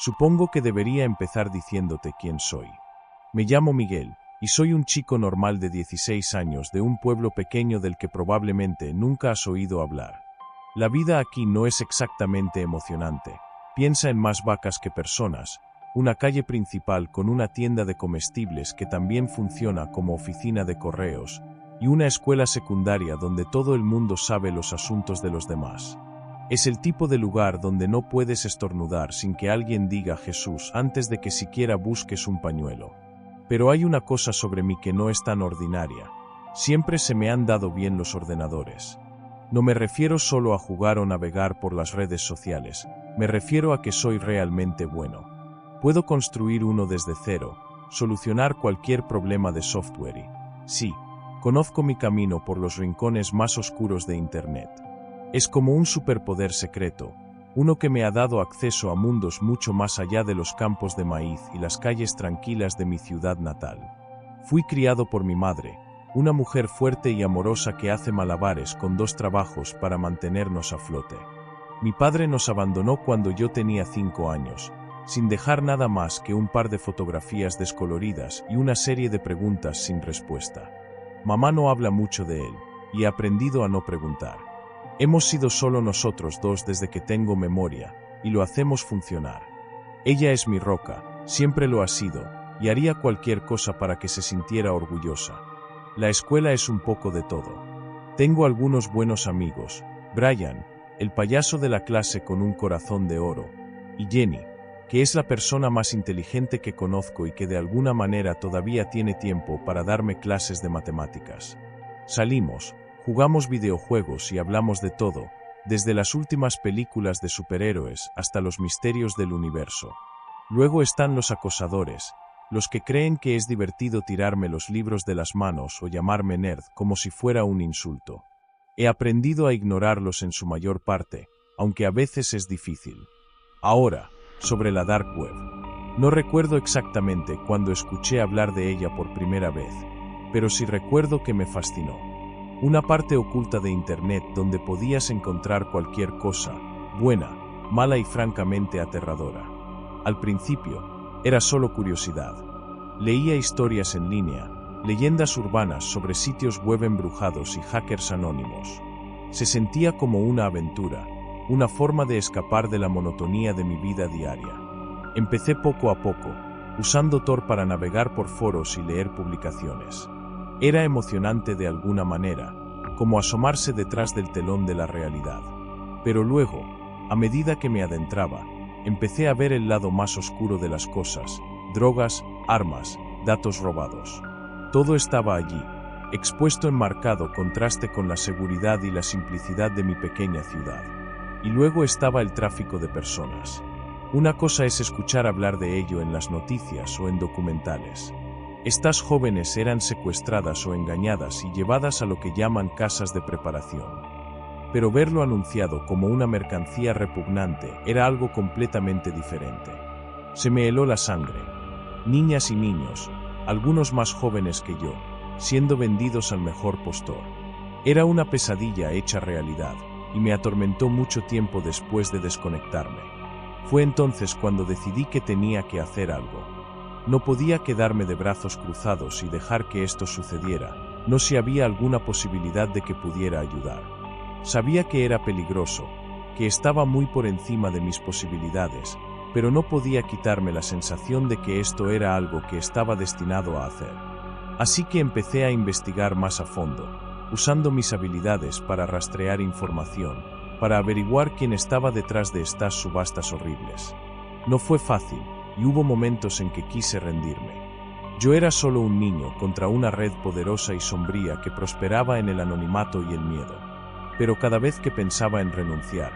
Supongo que debería empezar diciéndote quién soy. Me llamo Miguel, y soy un chico normal de 16 años de un pueblo pequeño del que probablemente nunca has oído hablar. La vida aquí no es exactamente emocionante. Piensa en más vacas que personas, una calle principal con una tienda de comestibles que también funciona como oficina de correos, y una escuela secundaria donde todo el mundo sabe los asuntos de los demás. Es el tipo de lugar donde no puedes estornudar sin que alguien diga Jesús antes de que siquiera busques un pañuelo. Pero hay una cosa sobre mí que no es tan ordinaria. Siempre se me han dado bien los ordenadores. No me refiero solo a jugar o navegar por las redes sociales, me refiero a que soy realmente bueno. Puedo construir uno desde cero, solucionar cualquier problema de software y, sí, conozco mi camino por los rincones más oscuros de Internet. Es como un superpoder secreto, uno que me ha dado acceso a mundos mucho más allá de los campos de maíz y las calles tranquilas de mi ciudad natal. Fui criado por mi madre, una mujer fuerte y amorosa que hace malabares con 2 trabajos para mantenernos a flote. Mi padre nos abandonó cuando yo tenía 5 años, sin dejar nada más que un par de fotografías descoloridas y una serie de preguntas sin respuesta. Mamá no habla mucho de él, y he aprendido a no preguntar. Hemos sido solo nosotros dos desde que tengo memoria, y lo hacemos funcionar. Ella es mi roca, siempre lo ha sido, y haría cualquier cosa para que se sintiera orgullosa. La escuela es un poco de todo. Tengo algunos buenos amigos, Brian, el payaso de la clase con un corazón de oro, y Jenny, que es la persona más inteligente que conozco y que de alguna manera todavía tiene tiempo para darme clases de matemáticas. Salimos, jugamos videojuegos y hablamos de todo, desde las últimas películas de superhéroes hasta los misterios del universo. Luego están los acosadores, los que creen que es divertido tirarme los libros de las manos o llamarme nerd como si fuera un insulto. He aprendido a ignorarlos en su mayor parte, aunque a veces es difícil. Ahora, sobre la Dark Web. No recuerdo exactamente cuándo escuché hablar de ella por primera vez, pero sí recuerdo que me fascinó. Una parte oculta de Internet donde podías encontrar cualquier cosa, buena, mala y francamente aterradora. Al principio, era solo curiosidad. Leía historias en línea, leyendas urbanas sobre sitios web embrujados y hackers anónimos. Se sentía como una aventura, una forma de escapar de la monotonía de mi vida diaria. Empecé poco a poco, usando Tor para navegar por foros y leer publicaciones. Era emocionante de alguna manera, como asomarse detrás del telón de la realidad. Pero luego, a medida que me adentraba, empecé a ver el lado más oscuro de las cosas, drogas, armas, datos robados. Todo estaba allí, expuesto en marcado contraste con la seguridad y la simplicidad de mi pequeña ciudad. Y luego estaba el tráfico de personas. Una cosa es escuchar hablar de ello en las noticias o en documentales. Estas jóvenes eran secuestradas o engañadas y llevadas a lo que llaman casas de preparación. Pero verlo anunciado como una mercancía repugnante era algo completamente diferente. Se me heló la sangre. Niñas y niños, algunos más jóvenes que yo, siendo vendidos al mejor postor. Era una pesadilla hecha realidad, y me atormentó mucho tiempo después de desconectarme. Fue entonces cuando decidí que tenía que hacer algo. No podía quedarme de brazos cruzados y dejar que esto sucediera, no si había alguna posibilidad de que pudiera ayudar. Sabía que era peligroso, que estaba muy por encima de mis posibilidades, pero no podía quitarme la sensación de que esto era algo que estaba destinado a hacer. Así que empecé a investigar más a fondo, usando mis habilidades para rastrear información, para averiguar quién estaba detrás de estas subastas horribles. No fue fácil, y hubo momentos en que quise rendirme. Yo era solo un niño contra una red poderosa y sombría que prosperaba en el anonimato y el miedo. Pero cada vez que pensaba en renunciar,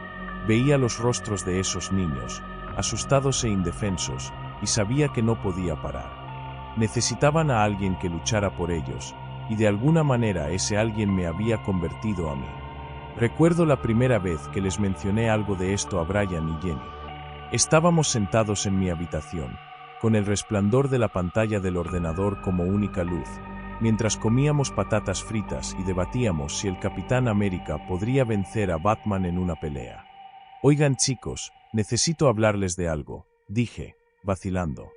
veía los rostros de esos niños, asustados e indefensos, y sabía que no podía parar. Necesitaban a alguien que luchara por ellos, y de alguna manera ese alguien me había convertido a mí. Recuerdo la primera vez que les mencioné algo de esto a Brian y Jenny. Estábamos sentados en mi habitación, con el resplandor de la pantalla del ordenador como única luz, mientras comíamos patatas fritas y debatíamos si el Capitán América podría vencer a Batman en una pelea. Oigan chicos, necesito hablarles de algo, Dije, vacilando.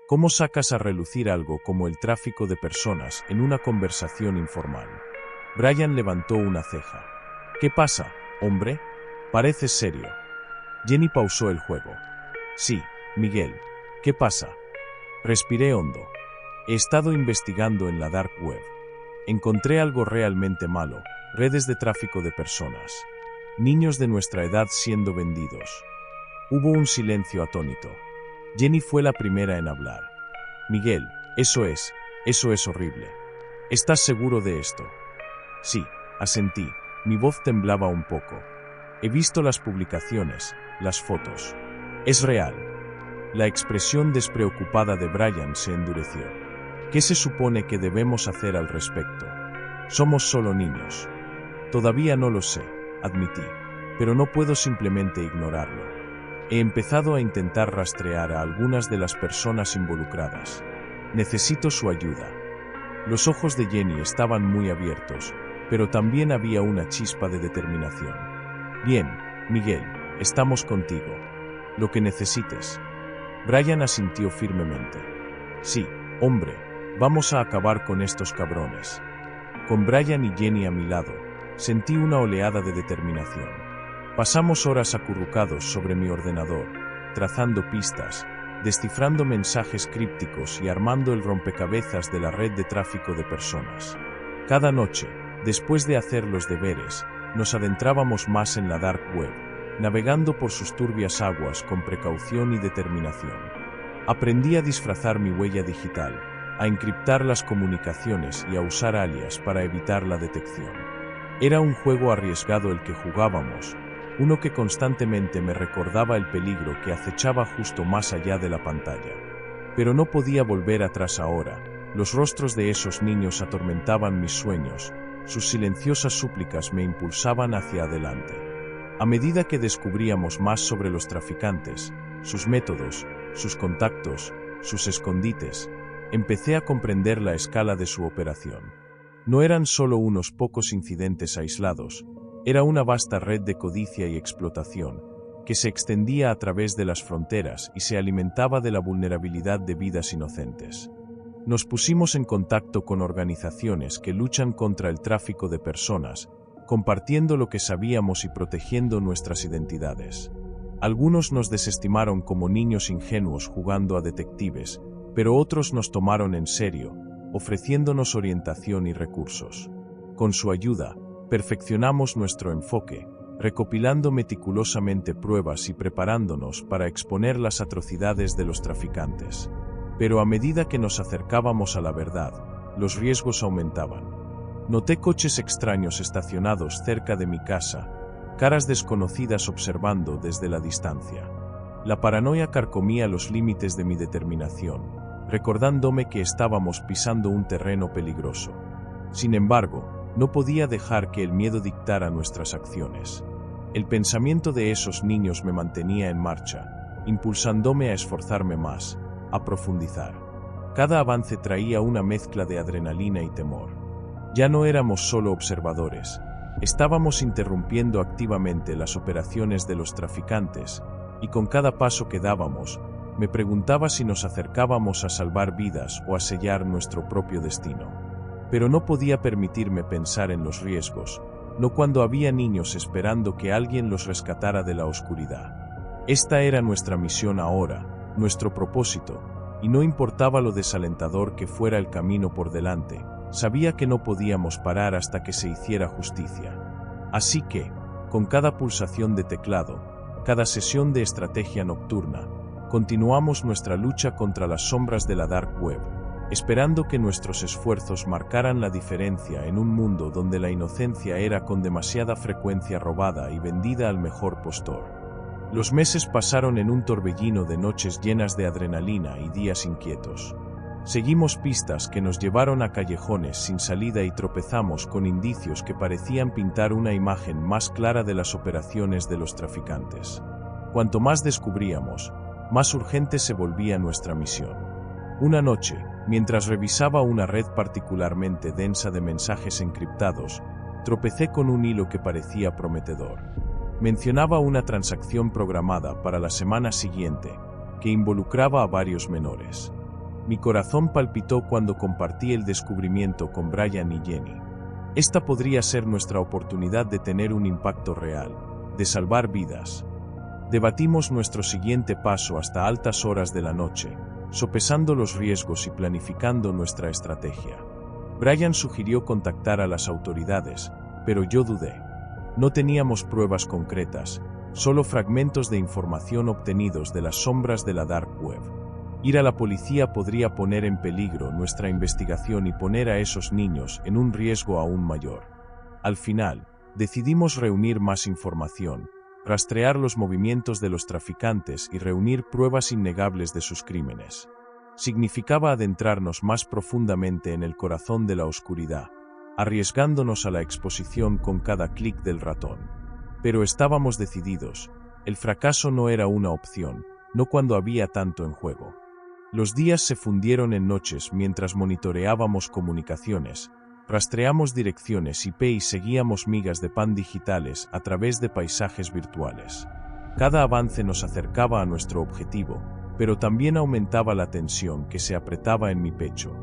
¿Cómo sacas a relucir algo como el tráfico de personas en una conversación informal? Brian levantó una ceja. ¿Qué pasa, hombre? Pareces serio. Jenny pausó el juego. Sí, Miguel. ¿Qué pasa? Respiré hondo. He estado investigando en la Dark Web. Encontré algo realmente malo, redes de tráfico de personas. Niños de nuestra edad siendo vendidos. Hubo un silencio atónito. Jenny fue la primera en hablar. Miguel, eso es horrible. ¿Estás seguro de esto? Sí, asentí. Mi voz temblaba un poco. He visto las publicaciones, las fotos. Es real. La expresión despreocupada de Brian se endureció. ¿Qué se supone que debemos hacer al respecto? Somos solo niños. Todavía no lo sé, admití, pero no puedo simplemente ignorarlo. He empezado a intentar rastrear a algunas de las personas involucradas. Necesito su ayuda. Los ojos de Jenny estaban muy abiertos, pero también había una chispa de determinación. Bien, Miguel, estamos contigo. Lo que necesites. Brian asintió firmemente. Sí, hombre, vamos a acabar con estos cabrones. Con Brian y Jenny a mi lado, sentí una oleada de determinación. Pasamos horas acurrucados sobre mi ordenador, trazando pistas, descifrando mensajes crípticos y armando el rompecabezas de la red de tráfico de personas. Cada noche, después de hacer los deberes, nos adentrábamos más en la Dark Web, navegando por sus turbias aguas con precaución y determinación. Aprendí a disfrazar mi huella digital, a encriptar las comunicaciones y a usar alias para evitar la detección. Era un juego arriesgado el que jugábamos, uno que constantemente me recordaba el peligro que acechaba justo más allá de la pantalla. Pero no podía volver atrás ahora. Los rostros de esos niños atormentaban mis sueños, sus silenciosas súplicas me impulsaban hacia adelante. A medida que descubríamos más sobre los traficantes, sus métodos, sus contactos, sus escondites, empecé a comprender la escala de su operación. No eran solo unos pocos incidentes aislados, era una vasta red de codicia y explotación, que se extendía a través de las fronteras y se alimentaba de la vulnerabilidad de vidas inocentes. Nos pusimos en contacto con organizaciones que luchan contra el tráfico de personas, compartiendo lo que sabíamos y protegiendo nuestras identidades. Algunos nos desestimaron como niños ingenuos jugando a detectives, pero otros nos tomaron en serio, ofreciéndonos orientación y recursos. Con su ayuda, perfeccionamos nuestro enfoque, recopilando meticulosamente pruebas y preparándonos para exponer las atrocidades de los traficantes. Pero a medida que nos acercábamos a la verdad, los riesgos aumentaban. Noté coches extraños estacionados cerca de mi casa, caras desconocidas observando desde la distancia. La paranoia carcomía los límites de mi determinación, recordándome que estábamos pisando un terreno peligroso. Sin embargo, no podía dejar que el miedo dictara nuestras acciones. El pensamiento de esos niños me mantenía en marcha, impulsándome a esforzarme más, a profundizar. Cada avance traía una mezcla de adrenalina y temor. Ya no éramos solo observadores, estábamos interrumpiendo activamente las operaciones de los traficantes, y con cada paso que dábamos, me preguntaba si nos acercábamos a salvar vidas o a sellar nuestro propio destino. Pero no podía permitirme pensar en los riesgos, no cuando había niños esperando que alguien los rescatara de la oscuridad. Esta era nuestra misión ahora, nuestro propósito, y no importaba lo desalentador que fuera el camino por delante, sabía que no podíamos parar hasta que se hiciera justicia. Así que, con cada pulsación de teclado, cada sesión de estrategia nocturna, continuamos nuestra lucha contra las sombras de la Dark Web, esperando que nuestros esfuerzos marcaran la diferencia en un mundo donde la inocencia era con demasiada frecuencia robada y vendida al mejor postor. Los meses pasaron en un torbellino de noches llenas de adrenalina y días inquietos. Seguimos pistas que nos llevaron a callejones sin salida y tropezamos con indicios que parecían pintar una imagen más clara de las operaciones de los traficantes. Cuanto más descubríamos, más urgente se volvía nuestra misión. Una noche, mientras revisaba una red particularmente densa de mensajes encriptados, tropecé con un hilo que parecía prometedor. Mencionaba una transacción programada para la semana siguiente, que involucraba a varios menores. Mi corazón palpitó cuando compartí el descubrimiento con Brian y Jenny. Esta podría ser nuestra oportunidad de tener un impacto real, de salvar vidas. Debatimos nuestro siguiente paso hasta altas horas de la noche, sopesando los riesgos y planificando nuestra estrategia. Brian sugirió contactar a las autoridades, pero yo dudé. No teníamos pruebas concretas, solo fragmentos de información obtenidos de las sombras de la Dark Web. Ir a la policía podría poner en peligro nuestra investigación y poner a esos niños en un riesgo aún mayor. Al final, decidimos reunir más información, rastrear los movimientos de los traficantes y reunir pruebas innegables de sus crímenes. Significaba adentrarnos más profundamente en el corazón de la oscuridad, arriesgándonos a la exposición con cada clic del ratón. Pero estábamos decididos, el fracaso no era una opción, no cuando había tanto en juego. Los días se fundieron en noches mientras monitoreábamos comunicaciones, rastreamos direcciones IP y seguíamos migas de pan digitales a través de paisajes virtuales. Cada avance nos acercaba a nuestro objetivo, pero también aumentaba la tensión que se apretaba en mi pecho.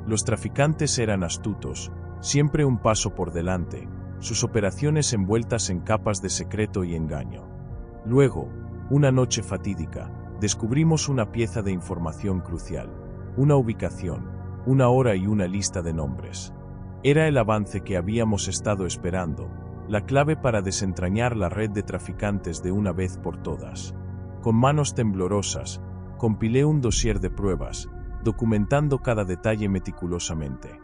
Los traficantes eran astutos, siempre un paso por delante, sus operaciones envueltas en capas de secreto y engaño. Luego, una noche fatídica, descubrimos una pieza de información crucial, una ubicación, una hora y una lista de nombres. Era el avance que habíamos estado esperando, la clave para desentrañar la red de traficantes de una vez por todas. Con manos temblorosas, compilé un dossier de pruebas, documentando cada detalle meticulosamente.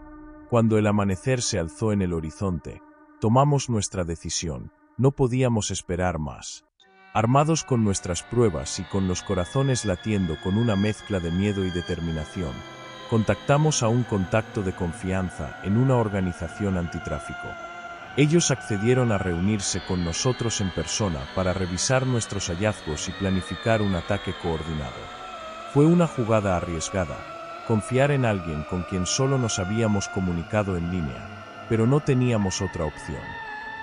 Cuando el amanecer se alzó en el horizonte, tomamos nuestra decisión, no podíamos esperar más. Armados con nuestras pruebas y con los corazones latiendo con una mezcla de miedo y determinación, contactamos a un contacto de confianza en una organización antitráfico. Ellos accedieron a reunirse con nosotros en persona para revisar nuestros hallazgos y planificar un ataque coordinado. Fue una jugada arriesgada, confiar en alguien con quien solo nos habíamos comunicado en línea, pero no teníamos otra opción.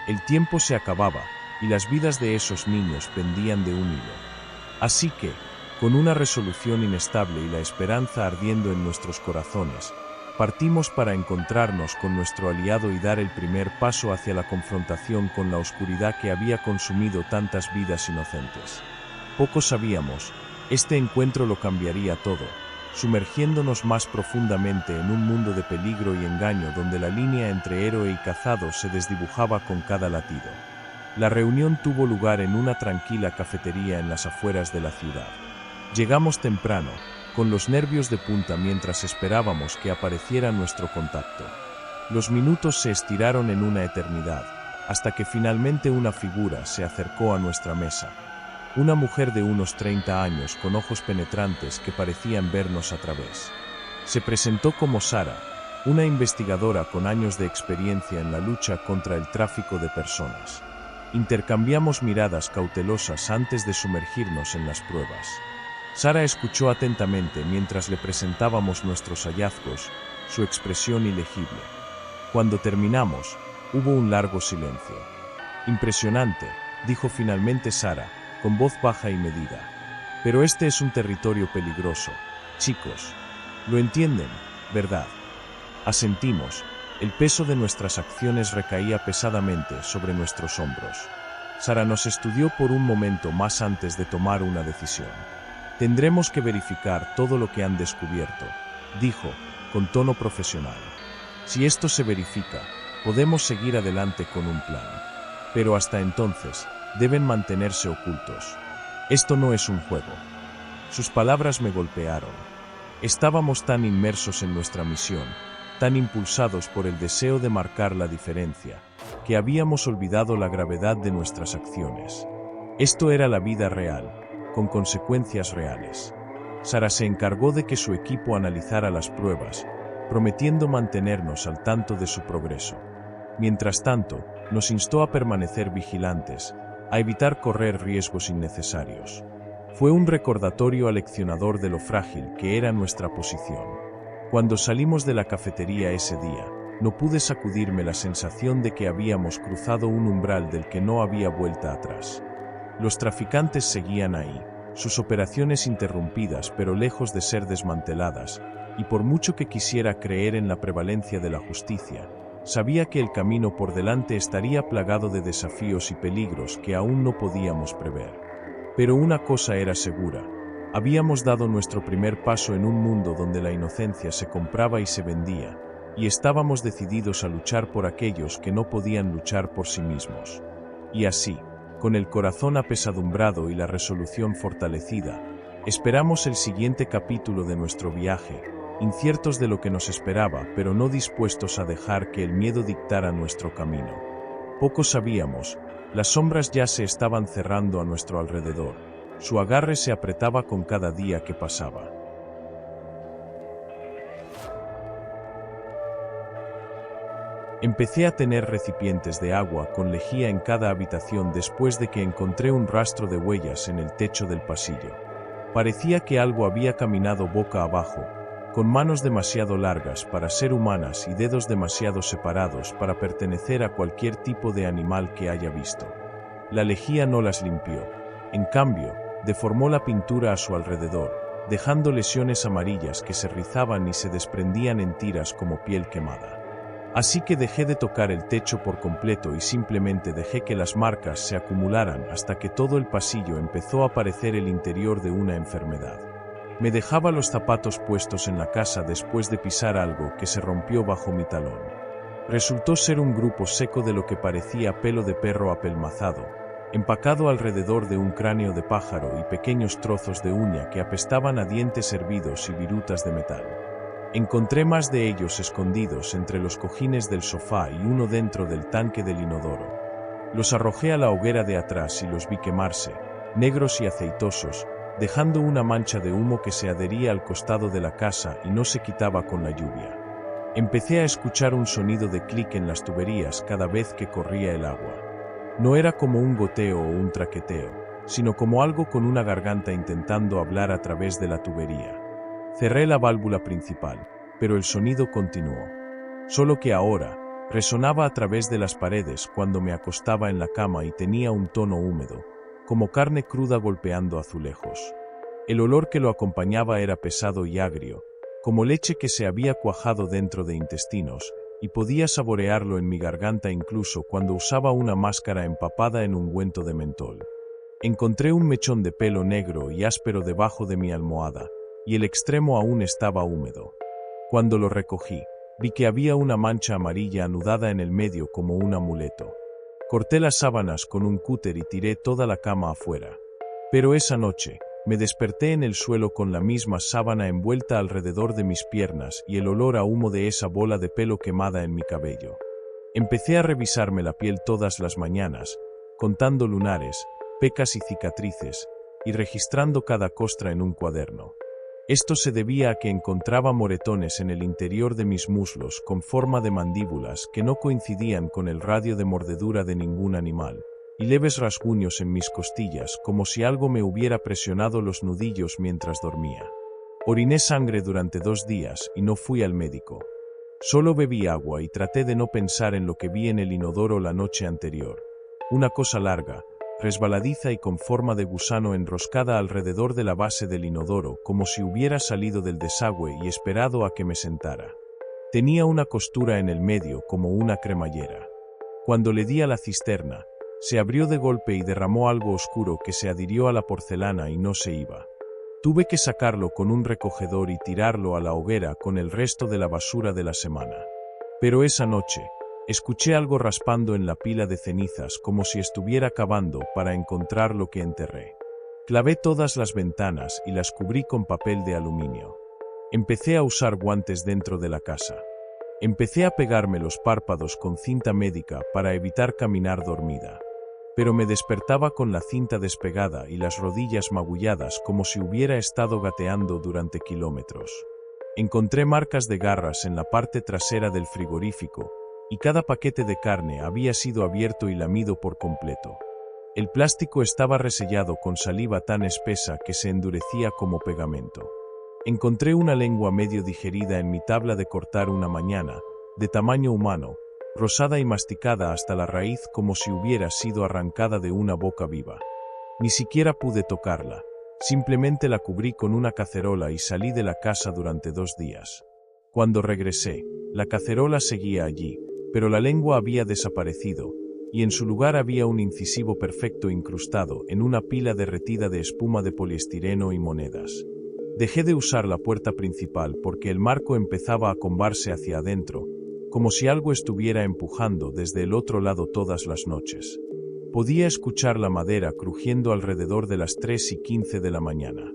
El tiempo se acababa, y las vidas de esos niños pendían de un hilo. Así que, con una resolución inestable y la esperanza ardiendo en nuestros corazones, partimos para encontrarnos con nuestro aliado y dar el primer paso hacia la confrontación con la oscuridad que había consumido tantas vidas inocentes. Poco sabíamos, este encuentro lo cambiaría todo, sumergiéndonos más profundamente en un mundo de peligro y engaño donde la línea entre héroe y cazado se desdibujaba con cada latido. La reunión tuvo lugar en una tranquila cafetería en las afueras de la ciudad. Llegamos temprano, con los nervios de punta mientras esperábamos que apareciera nuestro contacto. Los minutos se estiraron en una eternidad, hasta que finalmente una figura se acercó a nuestra mesa. Una mujer de unos 30 años con ojos penetrantes que parecían vernos a través. Se presentó como Sara, una investigadora con años de experiencia en la lucha contra el tráfico de personas. Intercambiamos miradas cautelosas antes de sumergirnos en las pruebas. Sara escuchó atentamente mientras le presentábamos nuestros hallazgos, su expresión ilegible. Cuando terminamos, hubo un largo silencio. Impresionante, dijo finalmente Sara, con voz baja y medida. Pero este es un territorio peligroso, chicos. Lo entienden, ¿verdad? Asentimos. El peso de nuestras acciones recaía pesadamente sobre nuestros hombros. Sara nos estudió por un momento más antes de tomar una decisión. Tendremos que verificar todo lo que han descubierto, dijo, con tono profesional. Si esto se verifica, podemos seguir adelante con un plan. Pero hasta entonces, deben mantenerse ocultos. Esto no es un juego. Sus palabras me golpearon. Estábamos tan inmersos en nuestra misión, tan impulsados por el deseo de marcar la diferencia, que habíamos olvidado la gravedad de nuestras acciones. Esto era la vida real, con consecuencias reales. Sara se encargó de que su equipo analizara las pruebas, prometiendo mantenernos al tanto de su progreso. Mientras tanto, nos instó a permanecer vigilantes, a evitar correr riesgos innecesarios. Fue un recordatorio aleccionador de lo frágil que era nuestra posición. Cuando salimos de la cafetería ese día, no pude sacudirme la sensación de que habíamos cruzado un umbral del que no había vuelta atrás. Los traficantes seguían ahí, sus operaciones interrumpidas pero lejos de ser desmanteladas, y por mucho que quisiera creer en la prevalencia de la justicia, sabía que el camino por delante estaría plagado de desafíos y peligros que aún no podíamos prever. Pero una cosa era segura: habíamos dado nuestro primer paso en un mundo donde la inocencia se compraba y se vendía, y estábamos decididos a luchar por aquellos que no podían luchar por sí mismos. Y así, con el corazón apesadumbrado y la resolución fortalecida, esperamos el siguiente capítulo de nuestro viaje, inciertos de lo que nos esperaba, pero no dispuestos a dejar que el miedo dictara nuestro camino. Poco sabíamos, las sombras ya se estaban cerrando a nuestro alrededor, su agarre se apretaba con cada día que pasaba. Empecé a tener recipientes de agua con lejía en cada habitación después de que encontré un rastro de huellas en el techo del pasillo. Parecía que algo había caminado boca abajo, con manos demasiado largas para ser humanas y dedos demasiado separados para pertenecer a cualquier tipo de animal que haya visto. La lejía no las limpió. En cambio, deformó la pintura a su alrededor, dejando lesiones amarillas que se rizaban y se desprendían en tiras como piel quemada. Así que dejé de tocar el techo por completo y simplemente dejé que las marcas se acumularan hasta que todo el pasillo empezó a parecer el interior de una enfermedad. Me dejaba los zapatos puestos en la casa después de pisar algo que se rompió bajo mi talón. Resultó ser un grupo seco de lo que parecía pelo de perro apelmazado, empacado alrededor de un cráneo de pájaro y pequeños trozos de uña que apestaban a dientes hervidos y virutas de metal. Encontré más de ellos escondidos entre los cojines del sofá y uno dentro del tanque del inodoro. Los arrojé a la hoguera de atrás y los vi quemarse, negros y aceitosos, dejando una mancha de humo que se adhería al costado de la casa y no se quitaba con la lluvia. Empecé a escuchar un sonido de clic en las tuberías cada vez que corría el agua. No era como un goteo o un traqueteo, sino como algo con una garganta intentando hablar a través de la tubería. Cerré la válvula principal, pero el sonido continuó. Solo que ahora, resonaba a través de las paredes cuando me acostaba en la cama y tenía un tono húmedo, como carne cruda golpeando azulejos. El olor que lo acompañaba era pesado y agrio, como leche que se había cuajado dentro de intestinos, y podía saborearlo en mi garganta incluso cuando usaba una máscara empapada en ungüento de mentol. Encontré un mechón de pelo negro y áspero debajo de mi almohada, y el extremo aún estaba húmedo. Cuando lo recogí, vi que había una mancha amarilla anudada en el medio como un amuleto. Corté las sábanas con un cúter y tiré toda la cama afuera. Pero esa noche, me desperté en el suelo con la misma sábana envuelta alrededor de mis piernas y el olor a humo de esa bola de pelo quemada en mi cabello. Empecé a revisarme la piel todas las mañanas, contando lunares, pecas y cicatrices, y registrando cada costra en un cuaderno. Esto se debía a que encontraba moretones en el interior de mis muslos con forma de mandíbulas que no coincidían con el radio de mordedura de ningún animal, y leves rasguños en mis costillas como si algo me hubiera presionado los nudillos mientras dormía. Oriné sangre durante 2 días y no fui al médico. Solo bebí agua y traté de no pensar en lo que vi en el inodoro la noche anterior. Una cosa larga, resbaladiza y con forma de gusano enroscada alrededor de la base del inodoro como si hubiera salido del desagüe y esperado a que me sentara. Tenía una costura en el medio como una cremallera. Cuando le di a la cisterna, se abrió de golpe y derramó algo oscuro que se adhirió a la porcelana y no se iba. Tuve que sacarlo con un recogedor y tirarlo a la hoguera con el resto de la basura de la semana. Pero esa noche, escuché algo raspando en la pila de cenizas como si estuviera cavando para encontrar lo que enterré. Clavé todas las ventanas y las cubrí con papel de aluminio. Empecé a usar guantes dentro de la casa. Empecé a pegarme los párpados con cinta médica para evitar caminar dormida. Pero me despertaba con la cinta despegada y las rodillas magulladas como si hubiera estado gateando durante kilómetros. Encontré marcas de garras en la parte trasera del frigorífico, y cada paquete de carne había sido abierto y lamido por completo. El plástico estaba resellado con saliva tan espesa que se endurecía como pegamento. Encontré una lengua medio digerida en mi tabla de cortar una mañana, de tamaño humano, rosada y masticada hasta la raíz como si hubiera sido arrancada de una boca viva. Ni siquiera pude tocarla, Simplemente la cubrí con una cacerola y salí de la casa durante 2 días. Cuando regresé, la cacerola seguía allí, pero la lengua había desaparecido, y en su lugar había un incisivo perfecto incrustado en una pila derretida de espuma de poliestireno y monedas. Dejé de usar la puerta principal porque el marco empezaba a combarse hacia adentro, como si algo estuviera empujando desde el otro lado todas las noches. Podía escuchar la madera crujiendo alrededor de las 3:15 de la mañana.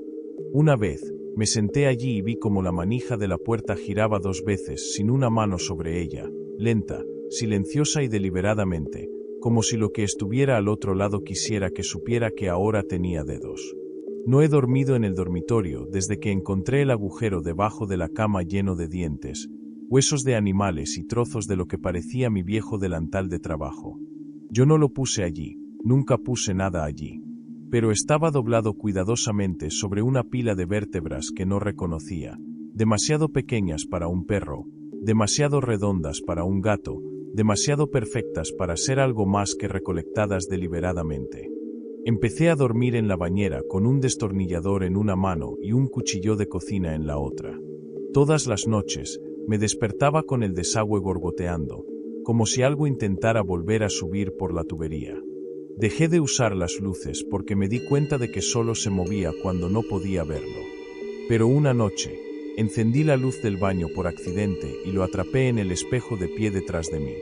Una vez, me senté allí y vi cómo la manija de la puerta giraba 2 veces sin una mano sobre ella, lenta, silenciosa y deliberadamente, como si lo que estuviera al otro lado quisiera que supiera que ahora tenía dedos. No he dormido en el dormitorio desde que encontré el agujero debajo de la cama lleno de dientes, huesos de animales y trozos de lo que parecía mi viejo delantal de trabajo. Yo no lo puse allí, nunca puse nada allí. Pero estaba doblado cuidadosamente sobre una pila de vértebras que no reconocía, demasiado pequeñas para un perro, demasiado redondas para un gato, demasiado perfectas para ser algo más que recolectadas deliberadamente. Empecé a dormir en la bañera con un destornillador en una mano y un cuchillo de cocina en la otra. Todas las noches, me despertaba con el desagüe gorgoteando, como si algo intentara volver a subir por la tubería. Dejé de usar las luces porque me di cuenta de que solo se movía cuando no podía verlo. Pero una noche, encendí la luz del baño por accidente y lo atrapé en el espejo de pie detrás de mí,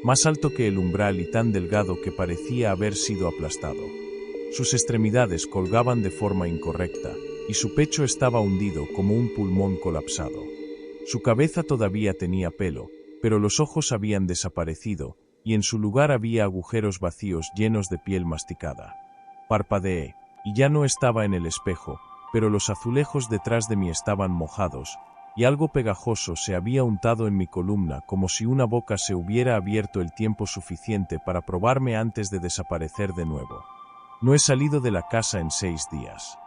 más alto que el umbral y tan delgado que parecía haber sido aplastado. Sus extremidades colgaban de forma incorrecta, y su pecho estaba hundido como un pulmón colapsado. Su cabeza todavía tenía pelo, pero los ojos habían desaparecido, y en su lugar había agujeros vacíos llenos de piel masticada. Parpadeé, y ya no estaba en el espejo, pero los azulejos detrás de mí estaban mojados, y algo pegajoso se había untado en mi columna como si una boca se hubiera abierto el tiempo suficiente para probarme antes de desaparecer de nuevo. No he salido de la casa en 6 días.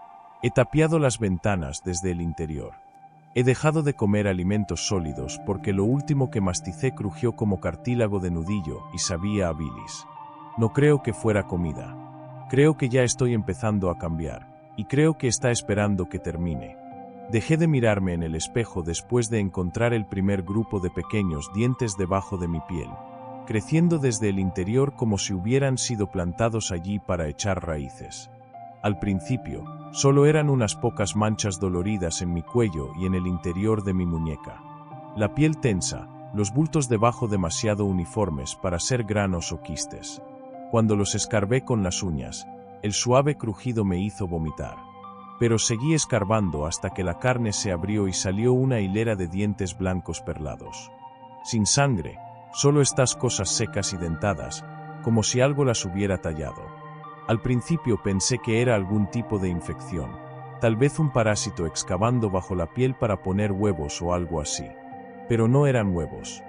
He tapiado las ventanas desde el interior. He dejado de comer alimentos sólidos porque lo último que masticé crujió como cartílago de nudillo y sabía a bilis. No creo que fuera comida. Creo que ya estoy empezando a cambiar, y creo que está esperando que termine. Dejé de mirarme en el espejo después de encontrar el primer grupo de pequeños dientes debajo de mi piel, creciendo desde el interior como si hubieran sido plantados allí para echar raíces. Al principio, solo eran unas pocas manchas doloridas en mi cuello y en el interior de mi muñeca. La piel tensa, los bultos debajo demasiado uniformes para ser granos o quistes. Cuando los escarbé con las uñas, el suave crujido me hizo vomitar. Pero seguí escarbando hasta que la carne se abrió y salió una hilera de dientes blancos perlados. Sin sangre, solo estas cosas secas y dentadas, como si algo las hubiera tallado. Al principio pensé que era algún tipo de infección, tal vez un parásito excavando bajo la piel para poner huevos o algo así. Pero no eran huevos.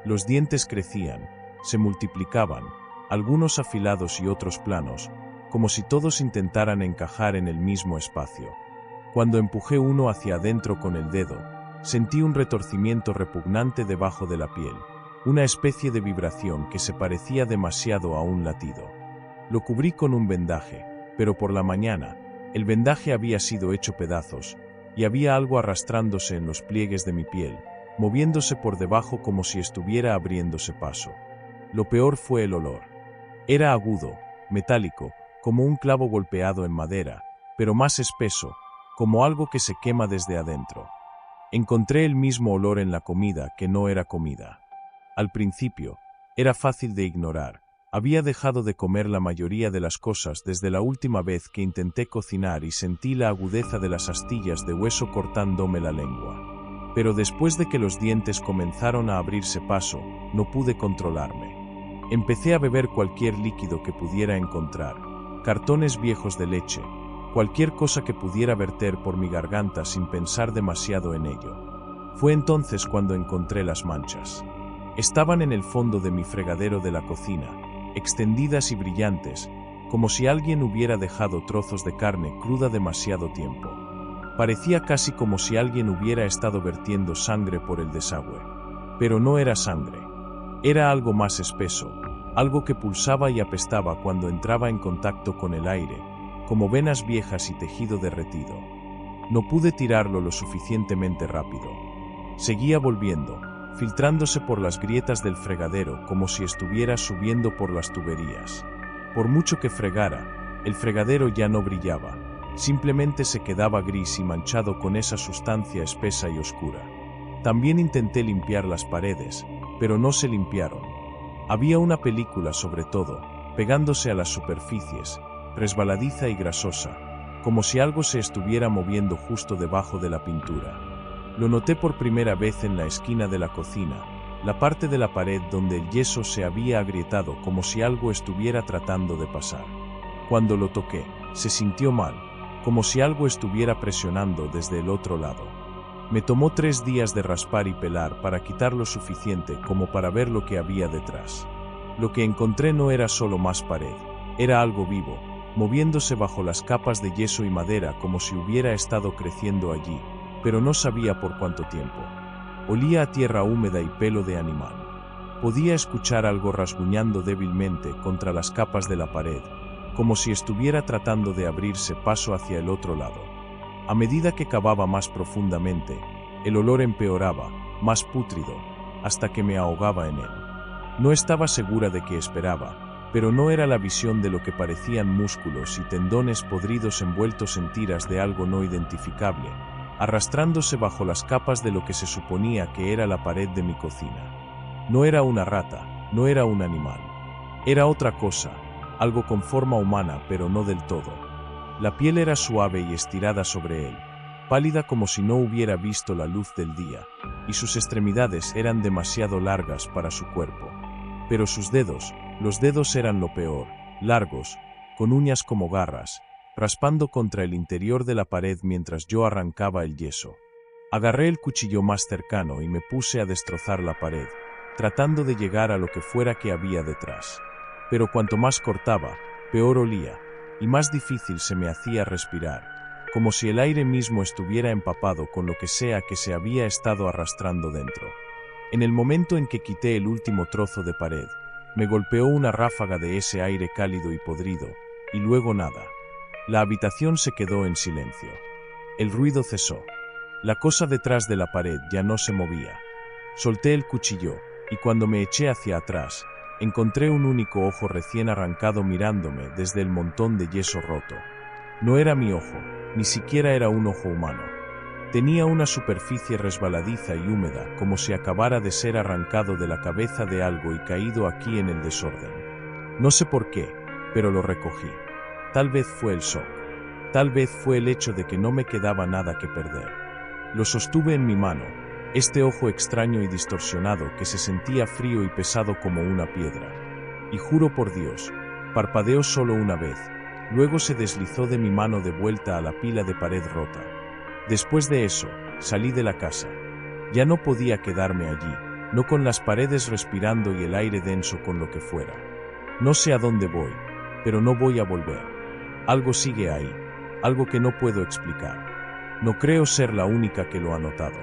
Los dientes crecían, se multiplicaban, algunos afilados y otros planos, como si todos intentaran encajar en el mismo espacio. Cuando empujé uno hacia adentro con el dedo, sentí un retorcimiento repugnante debajo de la piel, una especie de vibración que se parecía demasiado a un latido. Lo cubrí con un vendaje, pero por la mañana, el vendaje había sido hecho pedazos, y había algo arrastrándose en los pliegues de mi piel, moviéndose por debajo como si estuviera abriéndose paso. Lo peor fue el olor. Era agudo, metálico, como un clavo golpeado en madera, pero más espeso, como algo que se quema desde adentro. Encontré el mismo olor en la comida que no era comida. Al principio, era fácil de ignorar. Había dejado de comer la mayoría de las cosas desde la última vez que intenté cocinar y sentí la agudeza de las astillas de hueso cortándome la lengua. Pero después de que los dientes comenzaron a abrirse paso, no pude controlarme. Empecé a beber cualquier líquido que pudiera encontrar, cartones viejos de leche, cualquier cosa que pudiera verter por mi garganta sin pensar demasiado en ello. Fue entonces cuando encontré las manchas. Estaban en el fondo de mi fregadero de la cocina, extendidas y brillantes, como si alguien hubiera dejado trozos de carne cruda demasiado tiempo. Parecía casi como si alguien hubiera estado vertiendo sangre por el desagüe. Pero no era sangre. Era algo más espeso, algo que pulsaba y apestaba cuando entraba en contacto con el aire, como venas viejas y tejido derretido. No pude tirarlo lo suficientemente rápido. Seguía volviendo, filtrándose por las grietas del fregadero como si estuviera subiendo por las tuberías. Por mucho que fregara, el fregadero ya no brillaba, simplemente se quedaba gris y manchado con esa sustancia espesa y oscura. También intenté limpiar las paredes, pero no se limpiaron. Había una película sobre todo, pegándose a las superficies, resbaladiza y grasosa, como si algo se estuviera moviendo justo debajo de la pintura. Lo noté por primera vez en la esquina de la cocina, la parte de la pared donde el yeso se había agrietado como si algo estuviera tratando de pasar. Cuando lo toqué, se sintió mal, como si algo estuviera presionando desde el otro lado. Me tomó 3 días de raspar y pelar para quitar lo suficiente como para ver lo que había detrás. Lo que encontré no era solo más pared, era algo vivo, moviéndose bajo las capas de yeso y madera como si hubiera estado creciendo allí, pero no sabía por cuánto tiempo. Olía a tierra húmeda y pelo de animal. Podía escuchar algo rasguñando débilmente contra las capas de la pared, como si estuviera tratando de abrirse paso hacia el otro lado. A medida que cavaba más profundamente, el olor empeoraba, más pútrido, hasta que me ahogaba en él. No estaba segura de qué esperaba, pero no era la visión de lo que parecían músculos y tendones podridos envueltos en tiras de algo no identificable, arrastrándose bajo las capas de lo que se suponía que era la pared de mi cocina. No era una rata, no era un animal. Era otra cosa, algo con forma humana pero no del todo. La piel era suave y estirada sobre él, pálida como si no hubiera visto la luz del día, y sus extremidades eran demasiado largas para su cuerpo. Pero sus dedos, los dedos eran lo peor, largos, con uñas como garras, raspando contra el interior de la pared mientras yo arrancaba el yeso. Agarré el cuchillo más cercano y me puse a destrozar la pared, tratando de llegar a lo que fuera que había detrás. Pero cuanto más cortaba, peor olía, y más difícil se me hacía respirar, como si el aire mismo estuviera empapado con lo que sea que se había estado arrastrando dentro. En el momento en que quité el último trozo de pared, me golpeó una ráfaga de ese aire cálido y podrido, y luego nada. La habitación se quedó en silencio. El ruido cesó. La cosa detrás de la pared ya no se movía. Solté el cuchillo, y cuando me eché hacia atrás, encontré un único ojo recién arrancado mirándome desde el montón de yeso roto. No era mi ojo, ni siquiera era un ojo humano. Tenía una superficie resbaladiza y húmeda, como si acabara de ser arrancado de la cabeza de algo y caído aquí en el desorden. No sé por qué, pero lo recogí. Tal vez fue el shock. Tal vez fue el hecho de que no me quedaba nada que perder. Lo sostuve en mi mano, este ojo extraño y distorsionado que se sentía frío y pesado como una piedra. Y juro por Dios, parpadeó solo una vez, luego se deslizó de mi mano de vuelta a la pila de pared rota. Después de eso, salí de la casa. Ya no podía quedarme allí, no con las paredes respirando y el aire denso con lo que fuera. No sé a dónde voy, pero no voy a volver. Algo sigue ahí, algo que no puedo explicar. No creo ser la única que lo ha notado.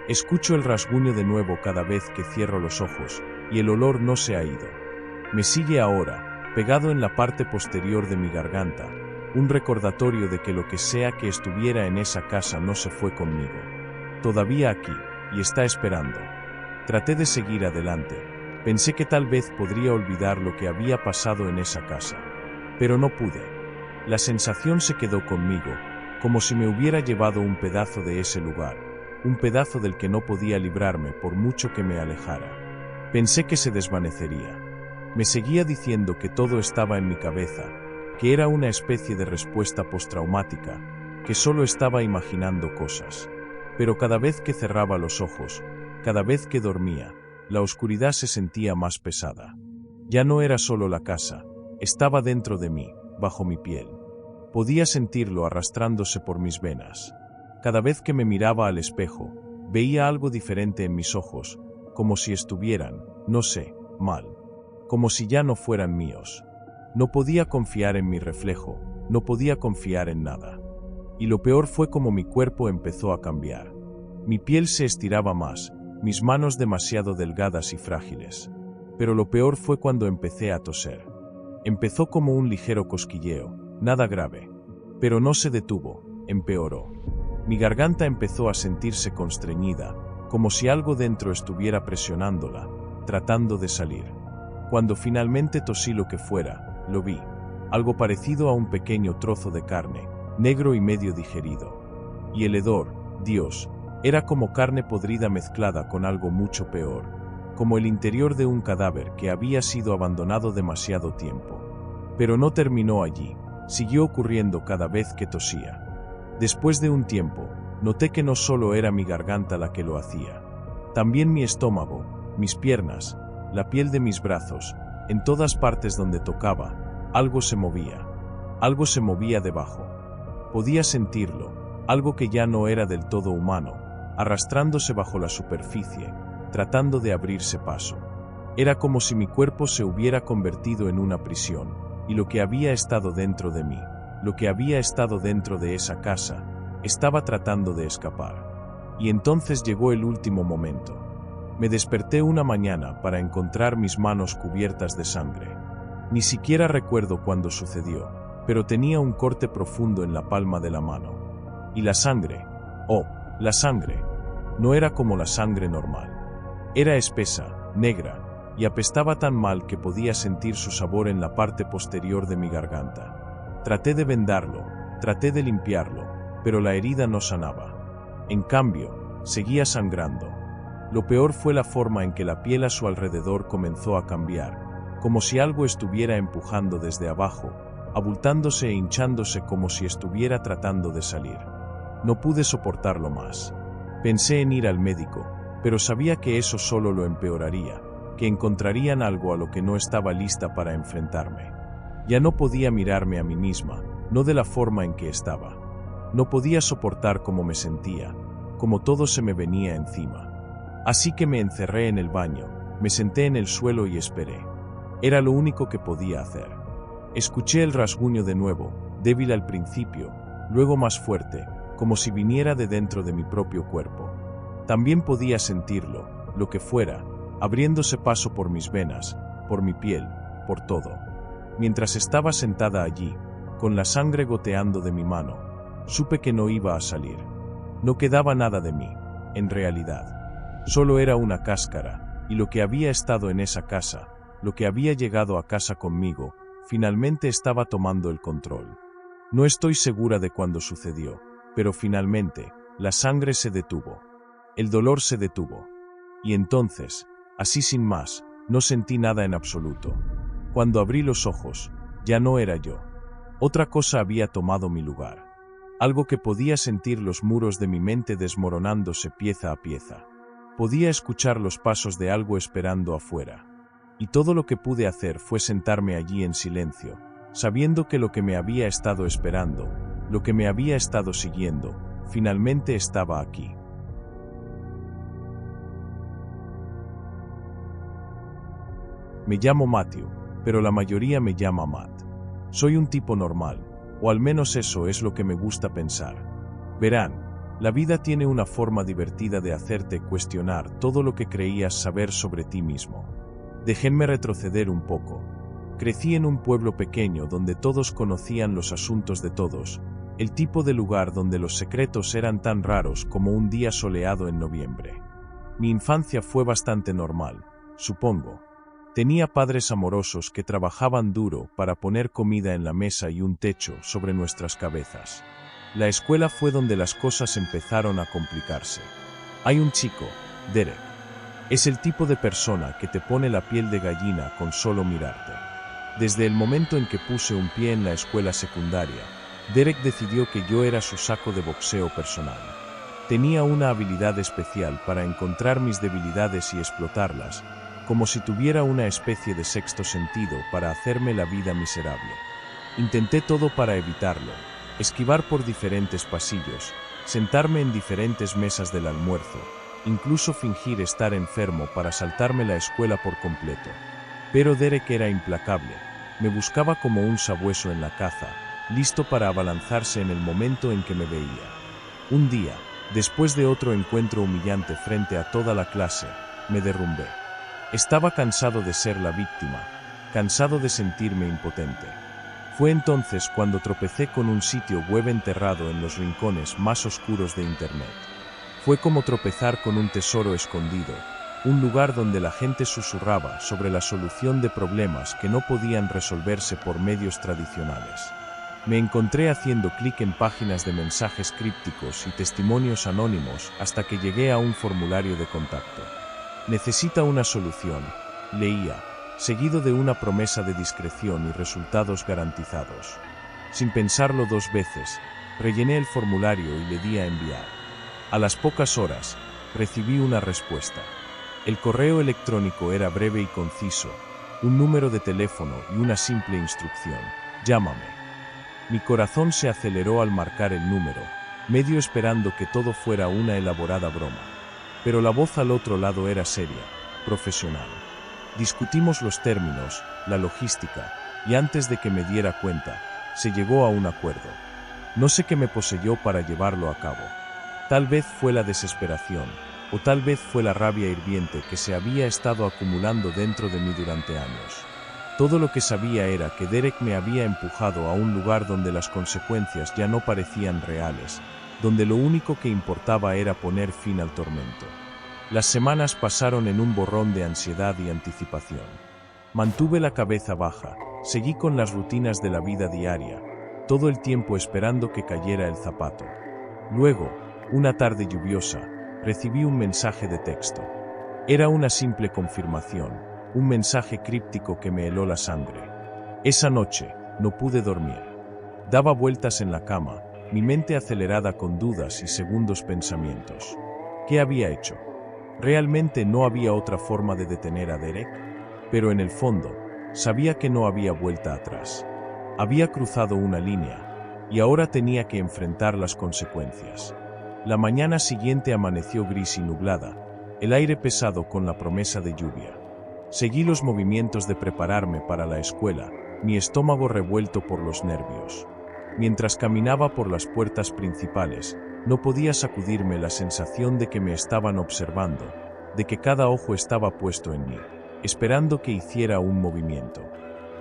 Escucho el rasguño de nuevo cada vez que cierro los ojos, y el olor no se ha ido. Me sigue ahora, pegado en la parte posterior de mi garganta, un recordatorio de que lo que sea que estuviera en esa casa no se fue conmigo. Todavía aquí, y está esperando. Traté de seguir adelante. Pensé que tal vez podría olvidar lo que había pasado en esa casa. Pero no pude. La sensación se quedó conmigo, como si me hubiera llevado un pedazo de ese lugar, un pedazo del que no podía librarme por mucho que me alejara. Pensé que se desvanecería. Me seguía diciendo que todo estaba en mi cabeza, que era una especie de respuesta postraumática, que solo estaba imaginando cosas. Pero cada vez que cerraba los ojos, cada vez que dormía, la oscuridad se sentía más pesada. Ya no era solo la casa, estaba dentro de mí, bajo mi piel. Podía sentirlo arrastrándose por mis venas. Cada vez que me miraba al espejo, veía algo diferente en mis ojos, como si estuvieran, no sé, mal. Como si ya no fueran míos. No podía confiar en mi reflejo, no podía confiar en nada. Y lo peor fue como mi cuerpo empezó a cambiar. Mi piel se estiraba más, mis manos demasiado delgadas y frágiles. Pero lo peor fue cuando empecé a toser. Empezó como un ligero cosquilleo, nada grave, Pero no se detuvo, empeoró. Mi garganta empezó a sentirse constreñida, como si algo dentro estuviera presionándola, tratando de salir. Cuando finalmente tosí lo que fuera, lo vi. Algo parecido a un pequeño trozo de carne, negro y medio digerido. Y el hedor, Dios, era como carne podrida mezclada con algo mucho peor, como el interior de un cadáver que había sido abandonado demasiado tiempo. Pero no terminó allí, siguió ocurriendo cada vez que tosía. Después de un tiempo, noté que no solo era mi garganta la que lo hacía. También mi estómago, mis piernas, la piel de mis brazos, en todas partes donde tocaba, algo se movía. Algo se movía debajo. Podía sentirlo, algo que ya no era del todo humano, arrastrándose bajo la superficie, tratando de abrirse paso. Era como si mi cuerpo se hubiera convertido en una prisión, y lo que había estado dentro de mí, lo que había estado dentro de esa casa, estaba tratando de escapar. Y entonces llegó el último momento. Me desperté una mañana para encontrar mis manos cubiertas de sangre. Ni siquiera recuerdo cuándo sucedió, pero tenía un corte profundo en la palma de la mano. Y la sangre, oh, la sangre, no era como la sangre normal. Era espesa, negra, y apestaba tan mal que podía sentir su sabor en la parte posterior de mi garganta. Traté de vendarlo, traté de limpiarlo, pero la herida no sanaba. En cambio, seguía sangrando. Lo peor fue la forma en que la piel a su alrededor comenzó a cambiar, como si algo estuviera empujando desde abajo, abultándose e hinchándose como si estuviera tratando de salir. No pude soportarlo más. Pensé en ir al médico, pero sabía que eso solo lo empeoraría, que encontrarían algo a lo que no estaba lista para enfrentarme. Ya no podía mirarme a mí misma, no de la forma en que estaba. No podía soportar cómo me sentía, como todo se me venía encima. Así que me encerré en el baño, me senté en el suelo y esperé. Era lo único que podía hacer. Escuché el rasguño de nuevo, débil al principio, luego más fuerte, como si viniera de dentro de mi propio cuerpo. También podía sentirlo, lo que fuera, abriéndose paso por mis venas, por mi piel, por todo. Mientras estaba sentada allí, con la sangre goteando de mi mano, supe que no iba a salir. No quedaba nada de mí, en realidad. Solo era una cáscara, y lo que había estado en esa casa, lo que había llegado a casa conmigo, finalmente estaba tomando el control. No estoy segura de cuándo sucedió, pero finalmente, la sangre se detuvo. El dolor se detuvo. Y entonces, así sin más, no sentí nada en absoluto. Cuando abrí los ojos, ya no era yo. Otra cosa había tomado mi lugar. Algo que podía sentir los muros de mi mente desmoronándose pieza a pieza. Podía escuchar los pasos de algo esperando afuera. Y todo lo que pude hacer fue sentarme allí en silencio, sabiendo que lo que me había estado esperando, lo que me había estado siguiendo, finalmente estaba aquí. Me llamo Matthew, pero la mayoría me llama Matt. Soy un tipo normal, o al menos eso es lo que me gusta pensar. Verán, la vida tiene una forma divertida de hacerte cuestionar todo lo que creías saber sobre ti mismo. Déjenme retroceder un poco. Crecí en un pueblo pequeño donde todos conocían los asuntos de todos, el tipo de lugar donde los secretos eran tan raros como un día soleado en noviembre. Mi infancia fue bastante normal, supongo. Tenía padres amorosos que trabajaban duro para poner comida en la mesa y un techo sobre nuestras cabezas. La escuela fue donde las cosas empezaron a complicarse. Hay un chico, Derek. Es el tipo de persona que te pone la piel de gallina con solo mirarte. Desde el momento en que puse un pie en la escuela secundaria, Derek decidió que yo era su saco de boxeo personal. Tenía una habilidad especial para encontrar mis debilidades y explotarlas, como si tuviera una especie de sexto sentido para hacerme la vida miserable. Intenté todo para evitarlo, esquivar por diferentes pasillos, sentarme en diferentes mesas del almuerzo, incluso fingir estar enfermo para saltarme la escuela por completo. Pero Derek era implacable, me buscaba como un sabueso en la caza, listo para abalanzarse en el momento en que me veía. Un día, después de otro encuentro humillante frente a toda la clase, me derrumbé. Estaba cansado de ser la víctima, cansado de sentirme impotente. Fue entonces cuando tropecé con un sitio web enterrado en los rincones más oscuros de Internet. Fue como tropezar con un tesoro escondido, un lugar donde la gente susurraba sobre la solución de problemas que no podían resolverse por medios tradicionales. Me encontré haciendo clic en páginas de mensajes crípticos y testimonios anónimos hasta que llegué a un formulario de contacto. Necesita una solución, leía, seguido de una promesa de discreción y resultados garantizados. Sin pensarlo dos veces, rellené el formulario y le di a enviar. A las pocas horas, recibí una respuesta. El correo electrónico era breve y conciso, un número de teléfono y una simple instrucción: llámame. Mi corazón se aceleró al marcar el número, medio esperando que todo fuera una elaborada broma. Pero la voz al otro lado era seria, profesional. Discutimos los términos, la logística, y antes de que me diera cuenta, se llegó a un acuerdo. No sé qué me poseyó para llevarlo a cabo. Tal vez fue la desesperación, o tal vez fue la rabia hirviente que se había estado acumulando dentro de mí durante años. Todo lo que sabía era que Derek me había empujado a un lugar donde las consecuencias ya no parecían reales, donde lo único que importaba era poner fin al tormento. Las semanas pasaron en un borrón de ansiedad y anticipación. Mantuve la cabeza baja, seguí con las rutinas de la vida diaria, todo el tiempo esperando que cayera el zapato. Luego, una tarde lluviosa, recibí un mensaje de texto. Era una simple confirmación, un mensaje críptico que me heló la sangre. Esa noche, no pude dormir. Daba vueltas en la cama, mi mente acelerada con dudas y segundos pensamientos. ¿Qué había hecho? Realmente no había otra forma de detener a Derek, pero en el fondo, sabía que no había vuelta atrás. Había cruzado una línea, y ahora tenía que enfrentar las consecuencias. La mañana siguiente amaneció gris y nublada, el aire pesado con la promesa de lluvia. Seguí los movimientos de prepararme para la escuela, mi estómago revuelto por los nervios. Mientras caminaba por las puertas principales, no podía sacudirme la sensación de que me estaban observando, de que cada ojo estaba puesto en mí, esperando que hiciera un movimiento.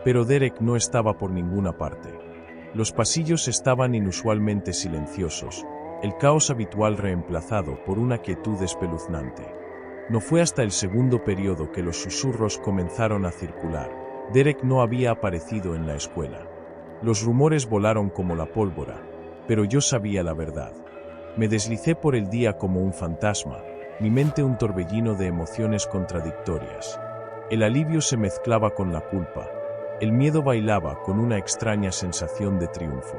Pero Derek no estaba por ninguna parte. Los pasillos estaban inusualmente silenciosos, el caos habitual reemplazado por una quietud espeluznante. No fue hasta el segundo periodo que los susurros comenzaron a circular. Derek no había aparecido en la escuela. Los rumores volaron como la pólvora, pero yo sabía la verdad. Me deslicé por el día como un fantasma, mi mente un torbellino de emociones contradictorias. El alivio se mezclaba con la culpa. El miedo bailaba con una extraña sensación de triunfo.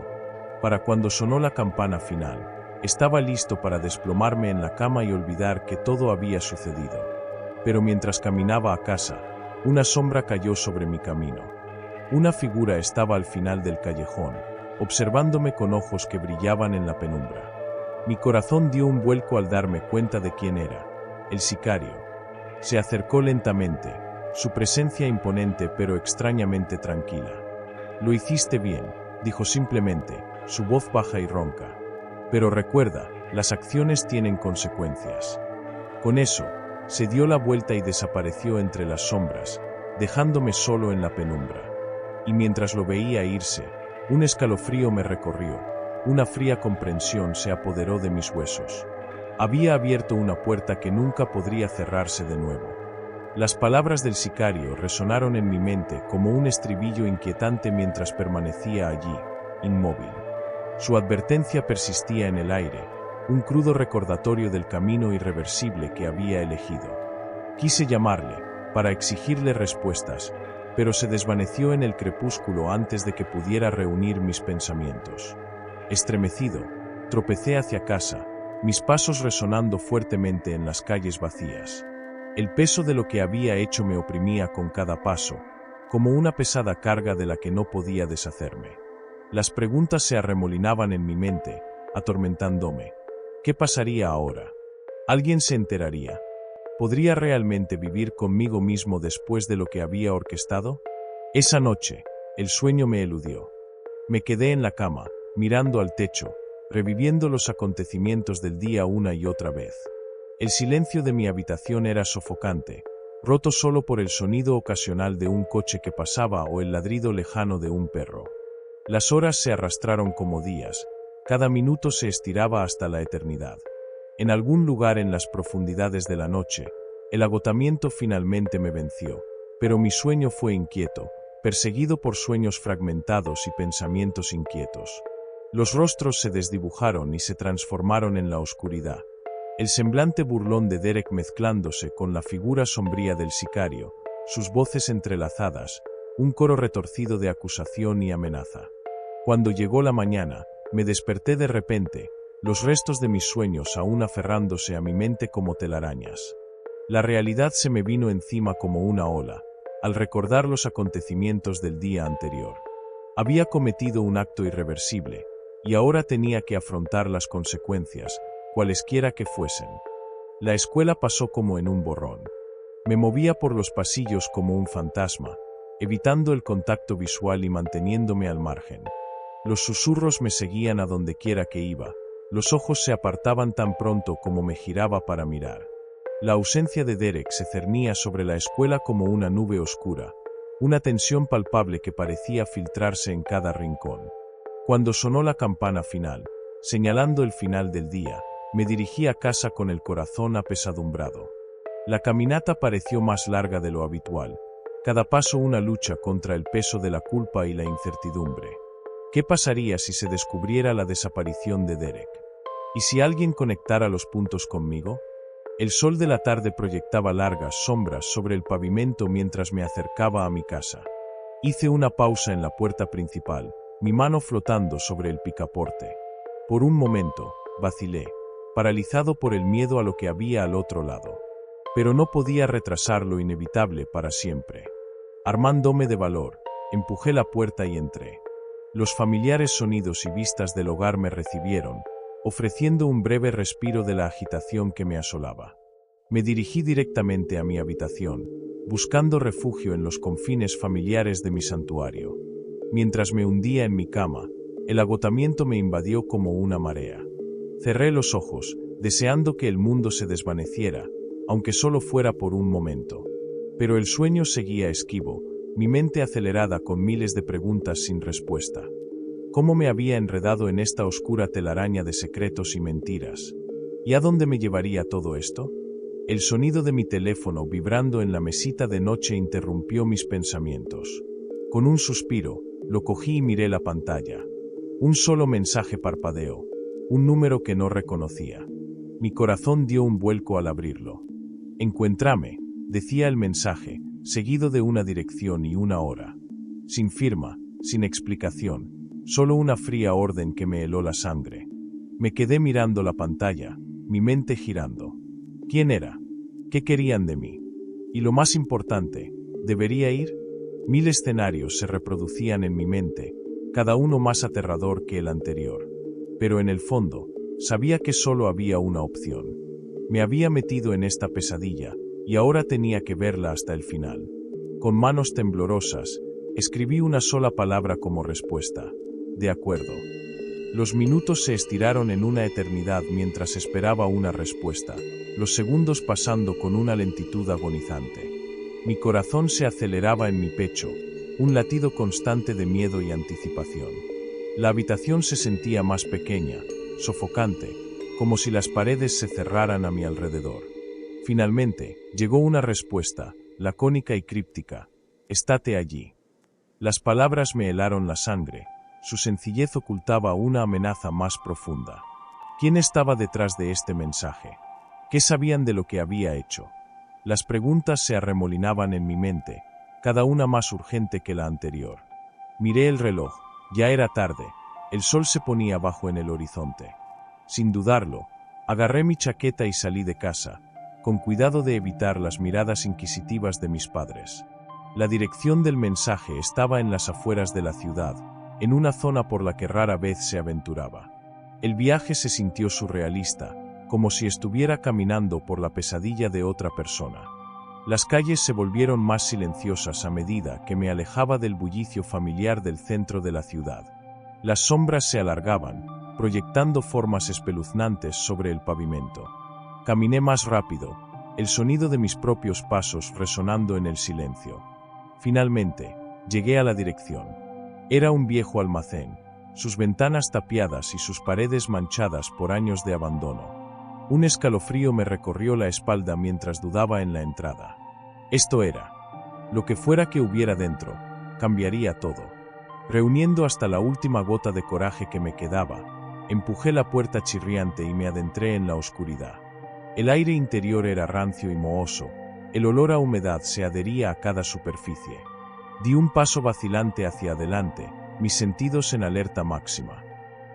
Para cuando sonó la campana final, estaba listo para desplomarme en la cama y olvidar que todo había sucedido. Pero mientras caminaba a casa, una sombra cayó sobre mi camino. Una figura estaba al final del callejón, observándome con ojos que brillaban en la penumbra. Mi corazón dio un vuelco al darme cuenta de quién era: el sicario. Se acercó lentamente, su presencia imponente pero extrañamente tranquila. «Lo hiciste bien», dijo simplemente, su voz baja y ronca. «Pero recuerda, las acciones tienen consecuencias». Con eso, se dio la vuelta y desapareció entre las sombras, dejándome solo en la penumbra. Y mientras lo veía irse, un escalofrío me recorrió, una fría comprensión se apoderó de mis huesos. Había abierto una puerta que nunca podría cerrarse de nuevo. Las palabras del sicario resonaron en mi mente como un estribillo inquietante mientras permanecía allí, inmóvil. Su advertencia persistía en el aire, un crudo recordatorio del camino irreversible que había elegido. Quise llamarle, para exigirle respuestas, pero se desvaneció en el crepúsculo antes de que pudiera reunir mis pensamientos. Estremecido, tropecé hacia casa, mis pasos resonando fuertemente en las calles vacías. El peso de lo que había hecho me oprimía con cada paso, como una pesada carga de la que no podía deshacerme. Las preguntas se arremolinaban en mi mente, atormentándome. ¿Qué pasaría ahora? ¿Alguien se enteraría? ¿Podría realmente vivir conmigo mismo después de lo que había orquestado? Esa noche, el sueño me eludió. Me quedé en la cama, mirando al techo, reviviendo los acontecimientos del día una y otra vez. El silencio de mi habitación era sofocante, roto solo por el sonido ocasional de un coche que pasaba o el ladrido lejano de un perro. Las horas se arrastraron como días, cada minuto se estiraba hasta la eternidad. En algún lugar en las profundidades de la noche, el agotamiento finalmente me venció, pero mi sueño fue inquieto, perseguido por sueños fragmentados y pensamientos inquietos. Los rostros se desdibujaron y se transformaron en la oscuridad. El semblante burlón de Derek mezclándose con la figura sombría del sicario, sus voces entrelazadas, un coro retorcido de acusación y amenaza. Cuando llegó la mañana, me desperté de repente, los restos de mis sueños aún aferrándose a mi mente como telarañas. La realidad se me vino encima como una ola, al recordar los acontecimientos del día anterior. Había cometido un acto irreversible, y ahora tenía que afrontar las consecuencias, cualesquiera que fuesen. La escuela pasó como en un borrón. Me movía por los pasillos como un fantasma, evitando el contacto visual y manteniéndome al margen. Los susurros me seguían a donde quiera que iba, los ojos se apartaban tan pronto como me giraba para mirar. La ausencia de Derek se cernía sobre la escuela como una nube oscura, una tensión palpable que parecía filtrarse en cada rincón. Cuando sonó la campana final, señalando el final del día, me dirigí a casa con el corazón apesadumbrado. La caminata pareció más larga de lo habitual, cada paso una lucha contra el peso de la culpa y la incertidumbre. ¿Qué pasaría si se descubriera la desaparición de Derek? ¿Y si alguien conectara los puntos conmigo? El sol de la tarde proyectaba largas sombras sobre el pavimento mientras me acercaba a mi casa. Hice una pausa en la puerta principal, mi mano flotando sobre el picaporte. Por un momento, vacilé, paralizado por el miedo a lo que había al otro lado. Pero no podía retrasar lo inevitable para siempre. Armándome de valor, empujé la puerta y entré. Los familiares sonidos y vistas del hogar me recibieron, ofreciendo un breve respiro de la agitación que me asolaba. Me dirigí directamente a mi habitación, buscando refugio en los confines familiares de mi santuario. Mientras me hundía en mi cama, el agotamiento me invadió como una marea. Cerré los ojos, deseando que el mundo se desvaneciera, aunque solo fuera por un momento. Pero el sueño seguía esquivo, mi mente acelerada con miles de preguntas sin respuesta. ¿Cómo me había enredado en esta oscura telaraña de secretos y mentiras? ¿Y a dónde me llevaría todo esto? El sonido de mi teléfono vibrando en la mesita de noche interrumpió mis pensamientos. Con un suspiro, lo cogí y miré la pantalla. Un solo mensaje parpadeó, un número que no reconocía. Mi corazón dio un vuelco al abrirlo. Encuéntrame, decía el mensaje, seguido de una dirección y una hora. Sin firma, sin explicación. Solo una fría orden que me heló la sangre. Me quedé mirando la pantalla, mi mente girando. ¿Quién era? ¿Qué querían de mí? Y lo más importante, ¿debería ir? 1000 escenarios se reproducían en mi mente, cada uno más aterrador que el anterior. Pero en el fondo, sabía que solo había una opción. Me había metido en esta pesadilla, y ahora tenía que verla hasta el final. Con manos temblorosas, escribí una sola palabra como respuesta. De acuerdo. Los minutos se estiraron en una eternidad mientras esperaba una respuesta, los segundos pasando con una lentitud agonizante. Mi corazón se aceleraba en mi pecho, un latido constante de miedo y anticipación. La habitación se sentía más pequeña, sofocante, como si las paredes se cerraran a mi alrededor. Finalmente, llegó una respuesta, lacónica y críptica. Estate allí. Las palabras me helaron la sangre. Su sencillez ocultaba una amenaza más profunda. ¿Quién estaba detrás de este mensaje? ¿Qué sabían de lo que había hecho? Las preguntas se arremolinaban en mi mente, cada una más urgente que la anterior. Miré el reloj, ya era tarde, el sol se ponía bajo en el horizonte. Sin dudarlo, agarré mi chaqueta y salí de casa, con cuidado de evitar las miradas inquisitivas de mis padres. La dirección del mensaje estaba en las afueras de la ciudad, en una zona por la que rara vez se aventuraba. El viaje se sintió surrealista, como si estuviera caminando por la pesadilla de otra persona. Las calles se volvieron más silenciosas a medida que me alejaba del bullicio familiar del centro de la ciudad. Las sombras se alargaban, proyectando formas espeluznantes sobre el pavimento. Caminé más rápido, el sonido de mis propios pasos resonando en el silencio. Finalmente, llegué a la dirección. Era un viejo almacén, sus ventanas tapiadas y sus paredes manchadas por años de abandono. Un escalofrío me recorrió la espalda mientras dudaba en la entrada. Esto era. Lo que fuera que hubiera dentro, cambiaría todo. Reuniendo hasta la última gota de coraje que me quedaba, empujé la puerta chirriante y me adentré en la oscuridad. El aire interior era rancio y mohoso, el olor a humedad se adhería a cada superficie. Di un paso vacilante hacia adelante, mis sentidos en alerta máxima.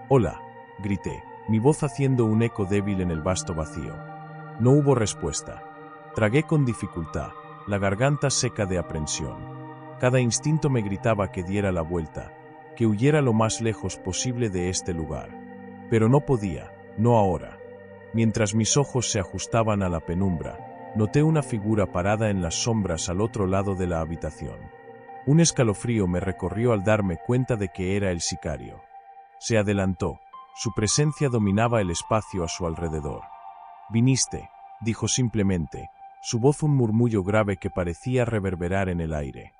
«Hola», grité, mi voz haciendo un eco débil en el vasto vacío. No hubo respuesta. Tragué con dificultad, la garganta seca de aprensión. Cada instinto me gritaba que diera la vuelta, que huyera lo más lejos posible de este lugar. Pero no podía, no ahora. Mientras mis ojos se ajustaban a la penumbra, noté una figura parada en las sombras al otro lado de la habitación. Un escalofrío me recorrió al darme cuenta de que era el sicario. Se adelantó, su presencia dominaba el espacio a su alrededor. «Viniste», dijo simplemente, su voz un murmullo grave que parecía reverberar en el aire.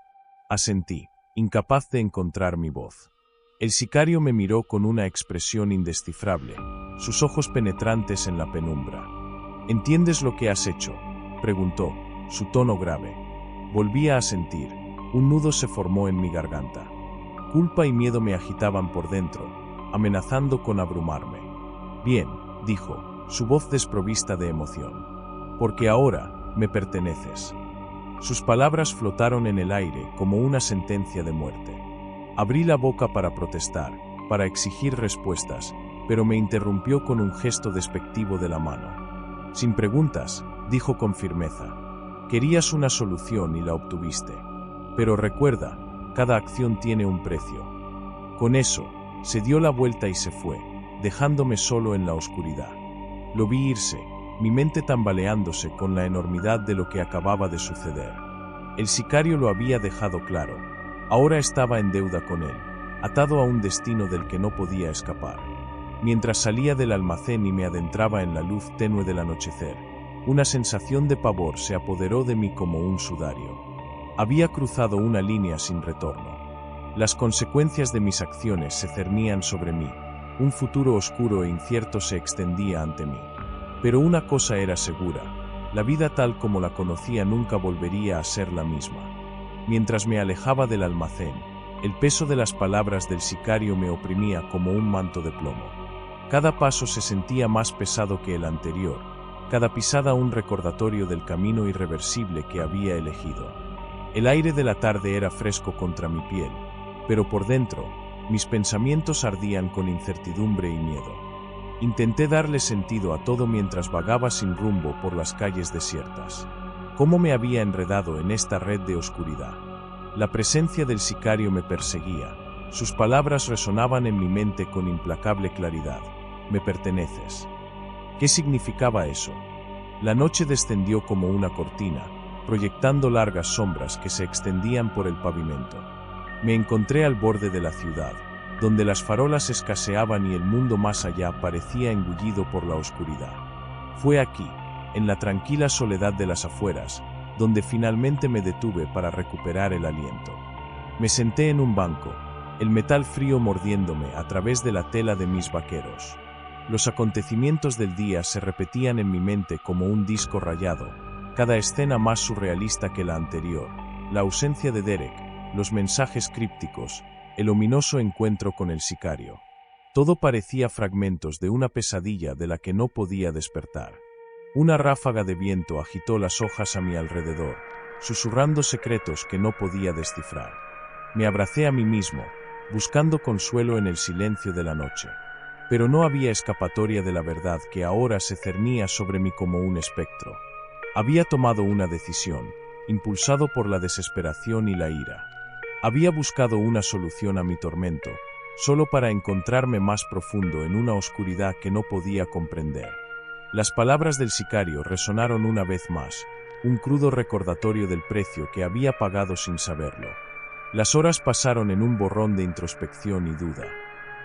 Asentí, incapaz de encontrar mi voz. El sicario me miró con una expresión indescifrable, sus ojos penetrantes en la penumbra. «¿Entiendes lo que has hecho?», preguntó, su tono grave. Volví a asentir. Un nudo se formó en mi garganta. Culpa y miedo me agitaban por dentro, amenazando con abrumarme. «Bien», dijo, su voz desprovista de emoción. «Porque ahora me perteneces». Sus palabras flotaron en el aire como una sentencia de muerte. Abrí la boca para protestar, para exigir respuestas, pero me interrumpió con un gesto despectivo de la mano. «Sin preguntas», dijo con firmeza. «Querías una solución y la obtuviste. Pero recuerda, cada acción tiene un precio». Con eso, se dio la vuelta y se fue, dejándome solo en la oscuridad. Lo vi irse, mi mente tambaleándose con la enormidad de lo que acababa de suceder. El sicario lo había dejado claro. Ahora estaba en deuda con él, atado a un destino del que no podía escapar. Mientras salía del almacén y me adentraba en la luz tenue del anochecer, una sensación de pavor se apoderó de mí como un sudario. Había cruzado una línea sin retorno. Las consecuencias de mis acciones se cernían sobre mí. Un futuro oscuro e incierto se extendía ante mí. Pero una cosa era segura: la vida tal como la conocía nunca volvería a ser la misma. Mientras me alejaba del almacén, el peso de las palabras del sicario me oprimía como un manto de plomo. Cada paso se sentía más pesado que el anterior, cada pisada un recordatorio del camino irreversible que había elegido. El aire de la tarde era fresco contra mi piel, pero por dentro, mis pensamientos ardían con incertidumbre y miedo. Intenté darle sentido a todo mientras vagaba sin rumbo por las calles desiertas. ¿Cómo me había enredado en esta red de oscuridad? La presencia del sicario me perseguía. Sus palabras resonaban en mi mente con implacable claridad. «Me perteneces». ¿Qué significaba eso? La noche descendió como una cortina, proyectando largas sombras que se extendían por el pavimento. Me encontré al borde de la ciudad, donde las farolas escaseaban y el mundo más allá parecía engullido por la oscuridad. Fue aquí, en la tranquila soledad de las afueras, donde finalmente me detuve para recuperar el aliento. Me senté en un banco, el metal frío mordiéndome a través de la tela de mis vaqueros. Los acontecimientos del día se repetían en mi mente como un disco rayado, cada escena más surrealista que la anterior: la ausencia de Derek, los mensajes crípticos, el ominoso encuentro con el sicario. Todo parecía fragmentos de una pesadilla de la que no podía despertar. Una ráfaga de viento agitó las hojas a mi alrededor, susurrando secretos que no podía descifrar. Me abracé a mí mismo, buscando consuelo en el silencio de la noche. Pero no había escapatoria de la verdad que ahora se cernía sobre mí como un espectro. Había tomado una decisión, impulsado por la desesperación y la ira. Había buscado una solución a mi tormento, solo para encontrarme más profundo en una oscuridad que no podía comprender. Las palabras del sicario resonaron una vez más, un crudo recordatorio del precio que había pagado sin saberlo. Las horas pasaron en un borrón de introspección y duda.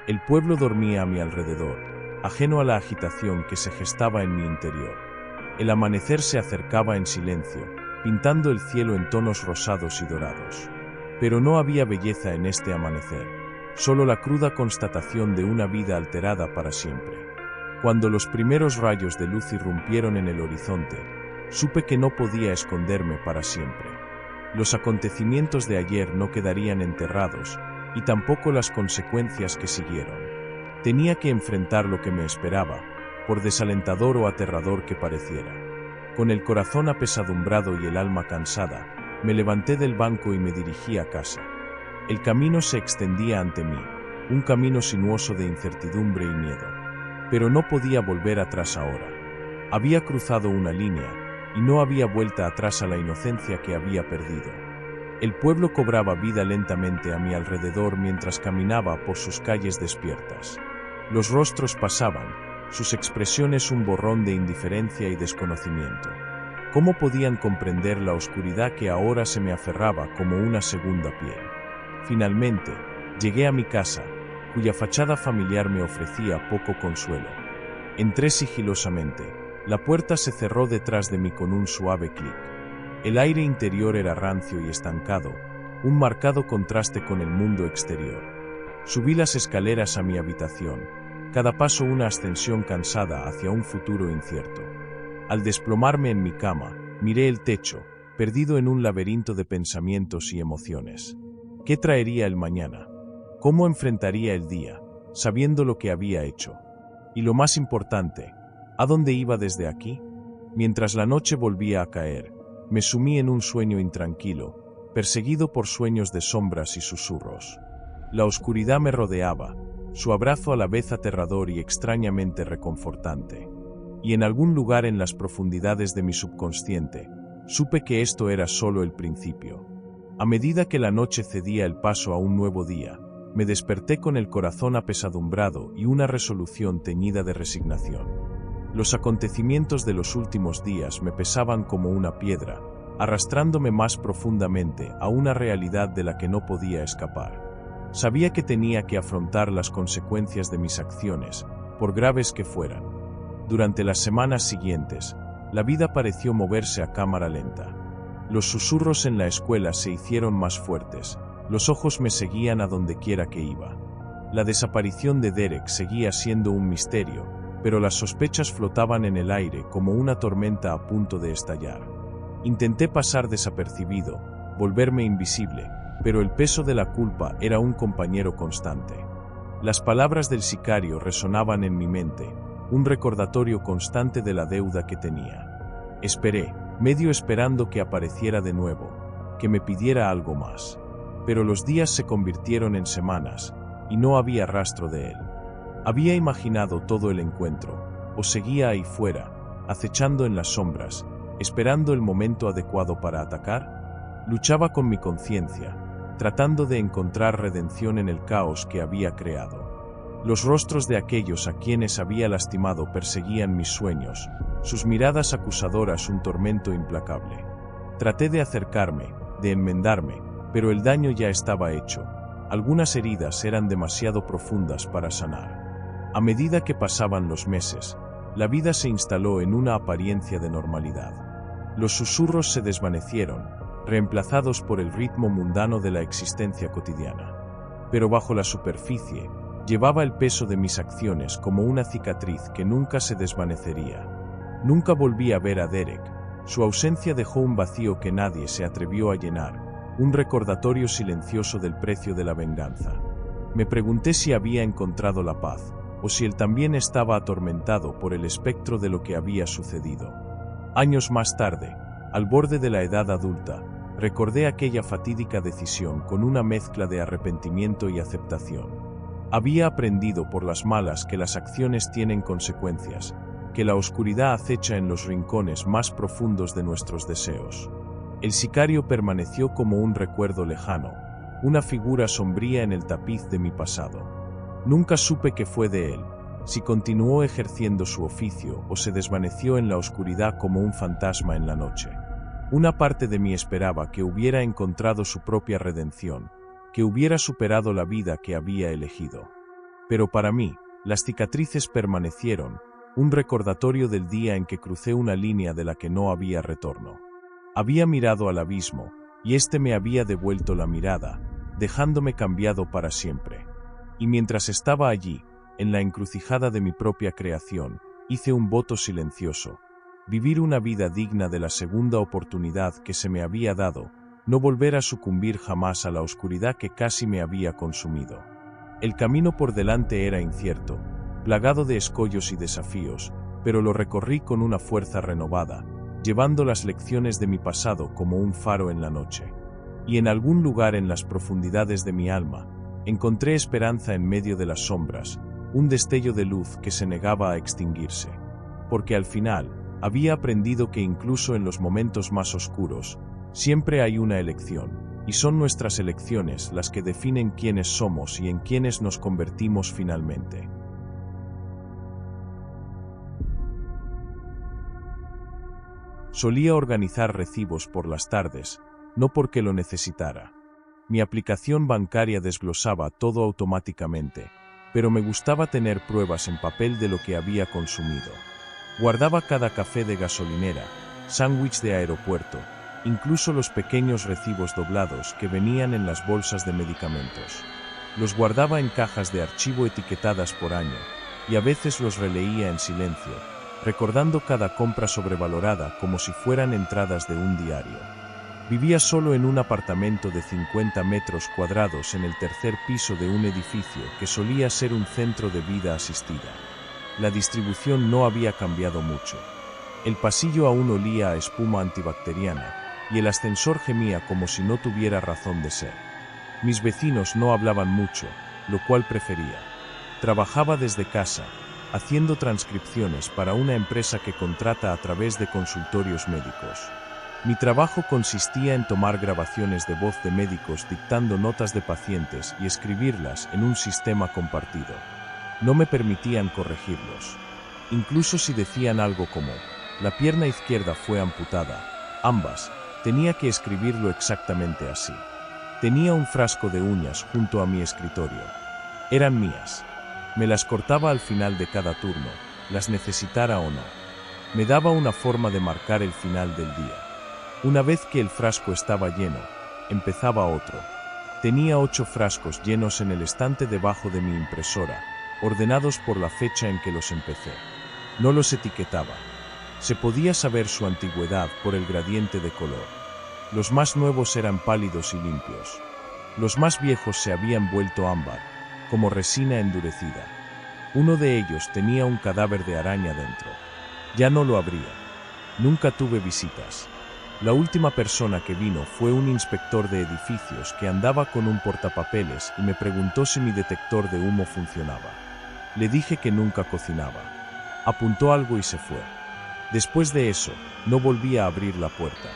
El pueblo dormía a mi alrededor, ajeno a la agitación que se gestaba en mi interior. El amanecer se acercaba en silencio, pintando el cielo en tonos rosados y dorados. Pero no había belleza en este amanecer, solo la cruda constatación de una vida alterada para siempre. Cuando los primeros rayos de luz irrumpieron en el horizonte, supe que no podía esconderme para siempre. Los acontecimientos de ayer no quedarían enterrados, y tampoco las consecuencias que siguieron. Tenía que enfrentar lo que me esperaba, por desalentador o aterrador que pareciera. Con el corazón apesadumbrado y el alma cansada, me levanté del banco y me dirigí a casa. El camino se extendía ante mí, un camino sinuoso de incertidumbre y miedo. Pero no podía volver atrás ahora. Había cruzado una línea, y no había vuelta atrás a la inocencia que había perdido. El pueblo cobraba vida lentamente a mi alrededor mientras caminaba por sus calles despiertas. Los rostros pasaban, sus expresiones un borrón de indiferencia y desconocimiento. ¿Cómo podían comprender la oscuridad que ahora se me aferraba como una segunda piel? Finalmente, llegué a mi casa, cuya fachada familiar me ofrecía poco consuelo. Entré sigilosamente. La puerta se cerró detrás de mí con un suave clic. El aire interior era rancio y estancado, un marcado contraste con el mundo exterior. Subí las escaleras a mi habitación, cada paso una ascensión cansada hacia un futuro incierto. Al desplomarme en mi cama, miré el techo, perdido en un laberinto de pensamientos y emociones. ¿Qué traería el mañana? ¿Cómo enfrentaría el día, sabiendo lo que había hecho? Y lo más importante, ¿a dónde iba desde aquí? Mientras la noche volvía a caer, me sumí en un sueño intranquilo, perseguido por sueños de sombras y susurros. La oscuridad me rodeaba, su abrazo a la vez aterrador y extrañamente reconfortante. Y en algún lugar en las profundidades de mi subconsciente, supe que esto era solo el principio. A medida que la noche cedía el paso a un nuevo día, me desperté con el corazón apesadumbrado y una resolución teñida de resignación. Los acontecimientos de los últimos días me pesaban como una piedra, arrastrándome más profundamente a una realidad de la que no podía escapar. Sabía que tenía que afrontar las consecuencias de mis acciones, por graves que fueran. Durante las semanas siguientes, la vida pareció moverse a cámara lenta. Los susurros en la escuela se hicieron más fuertes, los ojos me seguían a donde quiera que iba. La desaparición de Derek seguía siendo un misterio, pero las sospechas flotaban en el aire como una tormenta a punto de estallar. Intenté pasar desapercibido, volverme invisible, pero el peso de la culpa era un compañero constante. Las palabras del sicario resonaban en mi mente, un recordatorio constante de la deuda que tenía. Esperé, medio esperando que apareciera de nuevo, que me pidiera algo más. Pero los días se convirtieron en semanas, y no había rastro de él. Había imaginado todo el encuentro, o seguía ahí fuera, acechando en las sombras, esperando el momento adecuado para atacar. Luchaba con mi conciencia, tratando de encontrar redención en el caos que había creado. Los rostros de aquellos a quienes había lastimado perseguían mis sueños, sus miradas acusadoras un tormento implacable. Traté de acercarme, de enmendarme, pero el daño ya estaba hecho. Algunas heridas eran demasiado profundas para sanar. A medida que pasaban los meses, la vida se instaló en una apariencia de normalidad. Los susurros se desvanecieron, reemplazados por el ritmo mundano de la existencia cotidiana. Pero bajo la superficie, llevaba el peso de mis acciones como una cicatriz que nunca se desvanecería. Nunca volví a ver a Derek. Su ausencia dejó un vacío que nadie se atrevió a llenar, un recordatorio silencioso del precio de la venganza. Me pregunté si había encontrado la paz, o si él también estaba atormentado por el espectro de lo que había sucedido. Años más tarde, al borde de la edad adulta, recordé aquella fatídica decisión con una mezcla de arrepentimiento y aceptación. Había aprendido por las malas que las acciones tienen consecuencias, que la oscuridad acecha en los rincones más profundos de nuestros deseos. El sicario permaneció como un recuerdo lejano, una figura sombría en el tapiz de mi pasado. Nunca supe qué fue de él, si continuó ejerciendo su oficio o se desvaneció en la oscuridad como un fantasma en la noche. Una parte de mí esperaba que hubiera encontrado su propia redención, que hubiera superado la vida que había elegido. Pero para mí, las cicatrices permanecieron, un recordatorio del día en que crucé una línea de la que no había retorno. Había mirado al abismo, y este me había devuelto la mirada, dejándome cambiado para siempre. Y mientras estaba allí, en la encrucijada de mi propia creación, hice un voto silencioso: vivir una vida digna de la segunda oportunidad que se me había dado, no volver a sucumbir jamás a la oscuridad que casi me había consumido. El camino por delante era incierto, plagado de escollos y desafíos, pero lo recorrí con una fuerza renovada, llevando las lecciones de mi pasado como un faro en la noche. Y en algún lugar en las profundidades de mi alma, encontré esperanza en medio de las sombras, un destello de luz que se negaba a extinguirse. Porque al final, había aprendido que incluso en los momentos más oscuros, siempre hay una elección, y son nuestras elecciones las que definen quiénes somos y en quiénes nos convertimos finalmente. Solía organizar recibos por las tardes, no porque lo necesitara. Mi aplicación bancaria desglosaba todo automáticamente, pero me gustaba tener pruebas en papel de lo que había consumido. Guardaba cada café de gasolinera, sándwich de aeropuerto, incluso los pequeños recibos doblados que venían en las bolsas de medicamentos. Los guardaba en cajas de archivo etiquetadas por año, y a veces los releía en silencio, recordando cada compra sobrevalorada como si fueran entradas de un diario. Vivía solo en un apartamento de 50 metros cuadrados en el tercer piso de un edificio que solía ser un centro de vida asistida. La distribución no había cambiado mucho. El pasillo aún olía a espuma antibacteriana, y el ascensor gemía como si no tuviera razón de ser. Mis vecinos no hablaban mucho, lo cual prefería. Trabajaba desde casa, haciendo transcripciones para una empresa que contrata a través de consultorios médicos. Mi trabajo consistía en tomar grabaciones de voz de médicos dictando notas de pacientes y escribirlas en un sistema compartido. No me permitían corregirlos. Incluso si decían algo como, la pierna izquierda fue amputada, ambas, tenía que escribirlo exactamente así. Tenía un frasco de uñas junto a mi escritorio. Eran mías. Me las cortaba al final de cada turno, las necesitara o no. Me daba una forma de marcar el final del día. Una vez que el frasco estaba lleno, empezaba otro. Tenía 8 frascos llenos en el estante debajo de mi impresora, ordenados por la fecha en que los empecé. No los etiquetaba. Se podía saber su antigüedad por el gradiente de color. Los más nuevos eran pálidos y limpios. Los más viejos se habían vuelto ámbar, como resina endurecida. Uno de ellos tenía un cadáver de araña dentro. Ya no lo abría. Nunca tuve visitas. La última persona que vino fue un inspector de edificios que andaba con un portapapeles y me preguntó si mi detector de humo funcionaba. Le dije que nunca cocinaba. Apuntó algo y se fue. Después de eso, no volví a abrir la puerta.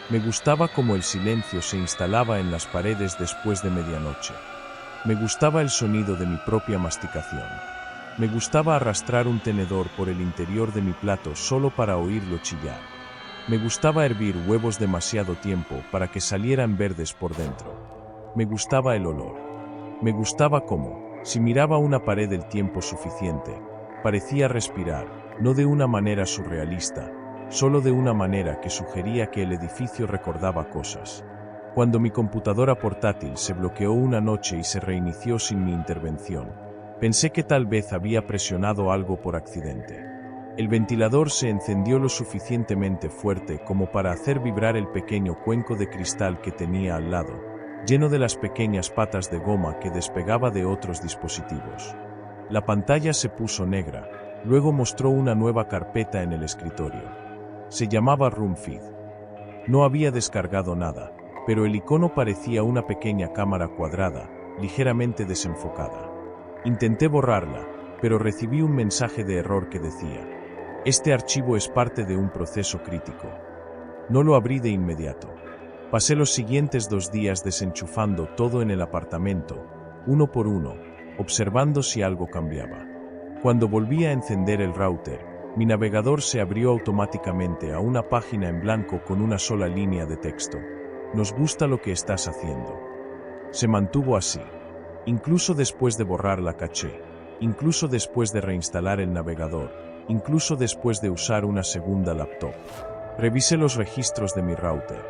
Me gustaba cómo el silencio se instalaba en las paredes después de medianoche. Me gustaba el sonido de mi propia masticación. Me gustaba arrastrar un tenedor por el interior de mi plato solo para oírlo chillar. Me gustaba hervir huevos demasiado tiempo para que salieran verdes por dentro. Me gustaba el olor. Me gustaba cómo, si miraba una pared el tiempo suficiente, parecía respirar, no de una manera surrealista, solo de una manera que sugería que el edificio recordaba cosas. Cuando mi computadora portátil se bloqueó una noche y se reinició sin mi intervención, pensé que tal vez había presionado algo por accidente. El ventilador se encendió lo suficientemente fuerte como para hacer vibrar el pequeño cuenco de cristal que tenía al lado, lleno de las pequeñas patas de goma que despegaba de otros dispositivos. La pantalla se puso negra, luego mostró una nueva carpeta en el escritorio. Se llamaba RoomFeed. No había descargado nada, pero el icono parecía una pequeña cámara cuadrada, ligeramente desenfocada. Intenté borrarla, pero recibí un mensaje de error que decía: este archivo es parte de un proceso crítico. No lo abrí de inmediato. Pasé los siguientes 2 días desenchufando todo en el apartamento, uno por uno, observando si algo cambiaba. Cuando volví a encender el router, mi navegador se abrió automáticamente a una página en blanco con una sola línea de texto. Nos gusta lo que estás haciendo. Se mantuvo así. Incluso después de borrar la caché, incluso después de reinstalar el navegador, incluso después de usar una segunda laptop. Revisé los registros de mi router.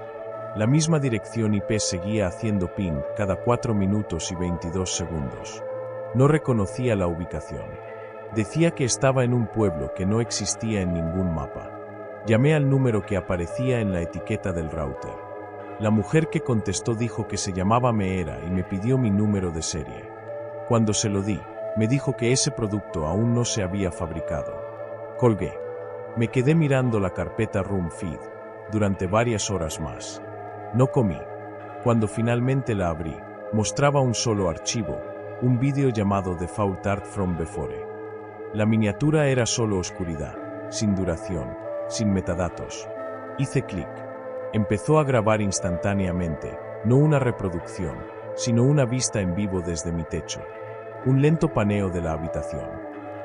La misma dirección IP seguía haciendo ping cada 4 minutos y 22 segundos. No reconocía la ubicación. Decía que estaba en un pueblo que no existía en ningún mapa. Llamé al número que aparecía en la etiqueta del router. La mujer que contestó dijo que se llamaba Meera y me pidió mi número de serie. Cuando se lo di, me dijo que ese producto aún no se había fabricado. Colgué. Me quedé mirando la carpeta Room Feed durante varias horas más. No comí. Cuando finalmente la abrí, mostraba un solo archivo, un vídeo llamado The Fault Art from Before. La miniatura era solo oscuridad, sin duración, sin metadatos. Hice clic. Empezó a grabar instantáneamente, no una reproducción, sino una vista en vivo desde mi techo. Un lento paneo de la habitación.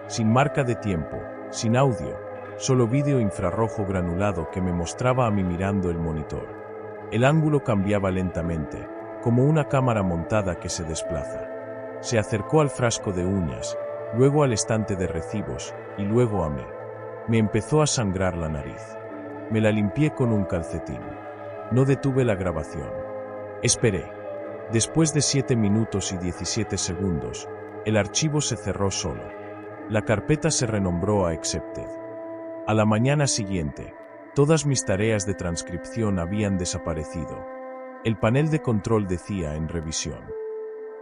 Sin marca de tiempo, sin audio, solo vídeo infrarrojo granulado que me mostraba a mí mirando el monitor. El ángulo cambiaba lentamente, como una cámara montada que se desplaza. Se acercó al frasco de uñas, luego al estante de recibos, y luego a mí. Me empezó a sangrar la nariz. Me la limpié con un calcetín. No detuve la grabación. Esperé. Después de 7 minutos y 17 segundos, el archivo se cerró solo. La carpeta se renombró a Accepted. A la mañana siguiente, todas mis tareas de transcripción habían desaparecido. El panel de control decía en revisión.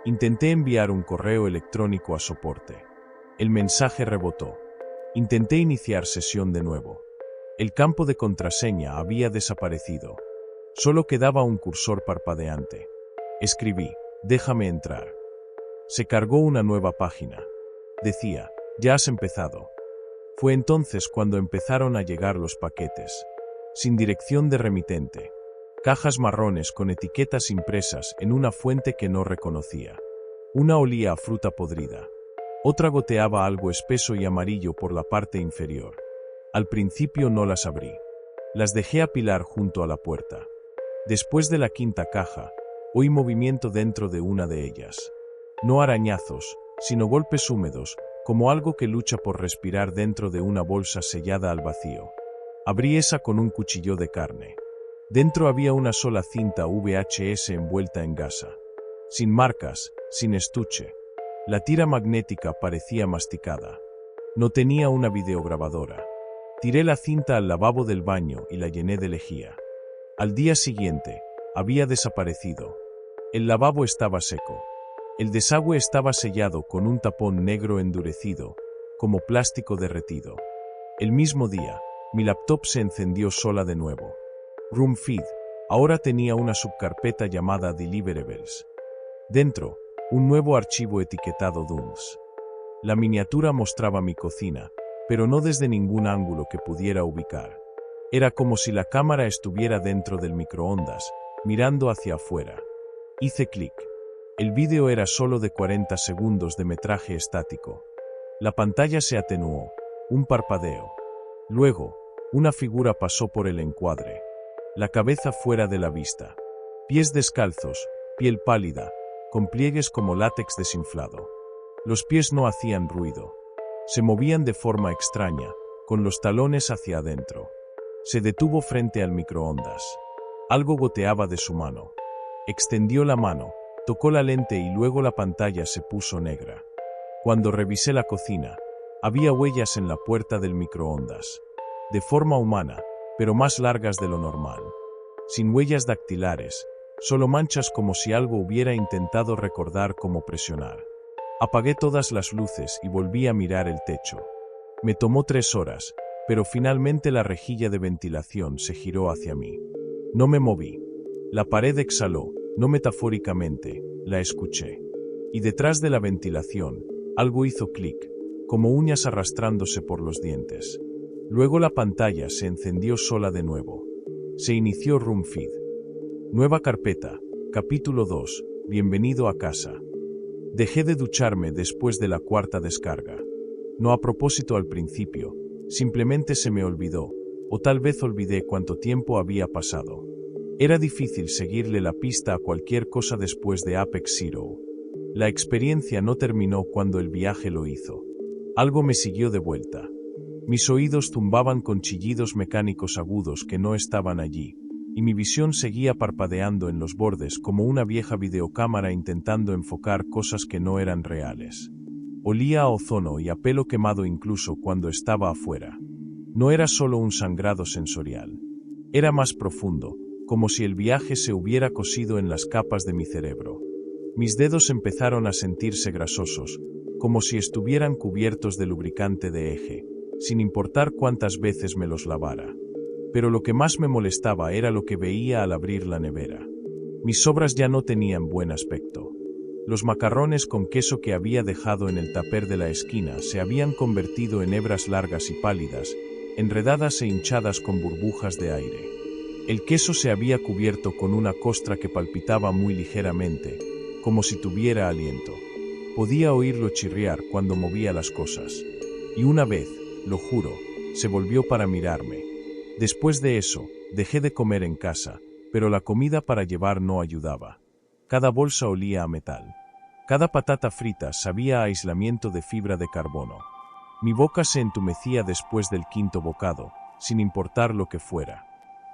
Intenté enviar un correo electrónico a soporte. El mensaje rebotó. Intenté iniciar sesión de nuevo. El campo de contraseña había desaparecido. Solo quedaba un cursor parpadeante. Escribí, déjame entrar. Se cargó una nueva página. Decía, ya has empezado. Fue entonces cuando empezaron a llegar los paquetes. Sin dirección de remitente. Cajas marrones con etiquetas impresas en una fuente que no reconocía. Una olía a fruta podrida. Otra goteaba algo espeso y amarillo por la parte inferior. Al principio no las abrí. Las dejé apilar junto a la puerta. Después de la quinta caja, oí movimiento dentro de una de ellas. No arañazos, sino golpes húmedos, como algo que lucha por respirar dentro de una bolsa sellada al vacío. Abrí esa con un cuchillo de carne. Dentro había una sola cinta VHS envuelta en gasa. Sin marcas, sin estuche. La tira magnética parecía masticada. No tenía una videograbadora. Tiré la cinta al lavabo del baño y la llené de lejía. Al día siguiente, había desaparecido. El lavabo estaba seco. El desagüe estaba sellado con un tapón negro endurecido, como plástico derretido. El mismo día, mi laptop se encendió sola de nuevo. Room Feed ahora tenía una subcarpeta llamada Deliverables. Dentro, un nuevo archivo etiquetado DUNS. La miniatura mostraba mi cocina, pero no desde ningún ángulo que pudiera ubicar. Era como si la cámara estuviera dentro del microondas, mirando hacia afuera. Hice clic. El vídeo era solo de 40 segundos de metraje estático. La pantalla se atenuó, un parpadeo. Luego, una figura pasó por el encuadre. La cabeza fuera de la vista. Pies descalzos, piel pálida, con pliegues como látex desinflado. Los pies no hacían ruido. Se movían de forma extraña, con los talones hacia adentro. Se detuvo frente al microondas. Algo goteaba de su mano. Extendió la mano, tocó la lente y luego la pantalla se puso negra. Cuando revisé la cocina, había huellas en la puerta del microondas. De forma humana, pero más largas de lo normal. Sin huellas dactilares, solo manchas como si algo hubiera intentado recordar cómo presionar. Apagué todas las luces y volví a mirar el techo. Me tomó 3 horas, pero finalmente la rejilla de ventilación se giró hacia mí. No me moví. La pared exhaló, no metafóricamente, la escuché. Y detrás de la ventilación, algo hizo clic, como uñas arrastrándose por los dientes. Luego la pantalla se encendió sola de nuevo. Se inició Room Feed. Nueva carpeta, capítulo 2, bienvenido a casa. Dejé de ducharme después de la 4ª descarga. No a propósito al principio, simplemente se me olvidó, o tal vez olvidé cuánto tiempo había pasado. Era difícil seguirle la pista a cualquier cosa después de Apex Zero. La experiencia no terminó cuando el viaje lo hizo. Algo me siguió de vuelta. Mis oídos zumbaban con chillidos mecánicos agudos que no estaban allí, y mi visión seguía parpadeando en los bordes como una vieja videocámara intentando enfocar cosas que no eran reales. Olía a ozono y a pelo quemado incluso cuando estaba afuera. No era solo un sangrado sensorial. Era más profundo, como si el viaje se hubiera cosido en las capas de mi cerebro. Mis dedos empezaron a sentirse grasosos, como si estuvieran cubiertos de lubricante de eje, sin importar cuántas veces me los lavara. Pero lo que más me molestaba era lo que veía al abrir la nevera. Mis sobras ya no tenían buen aspecto. Los macarrones con queso que había dejado en el tupper de la esquina se habían convertido en hebras largas y pálidas, enredadas e hinchadas con burbujas de aire. El queso se había cubierto con una costra que palpitaba muy ligeramente, como si tuviera aliento. Podía oírlo chirriar cuando movía las cosas. Y una vez, lo juro, se volvió para mirarme. Después de eso, dejé de comer en casa, pero la comida para llevar no ayudaba. Cada bolsa olía a metal. Cada patata frita sabía a aislamiento de fibra de carbono. Mi boca se entumecía después del quinto bocado, sin importar lo que fuera.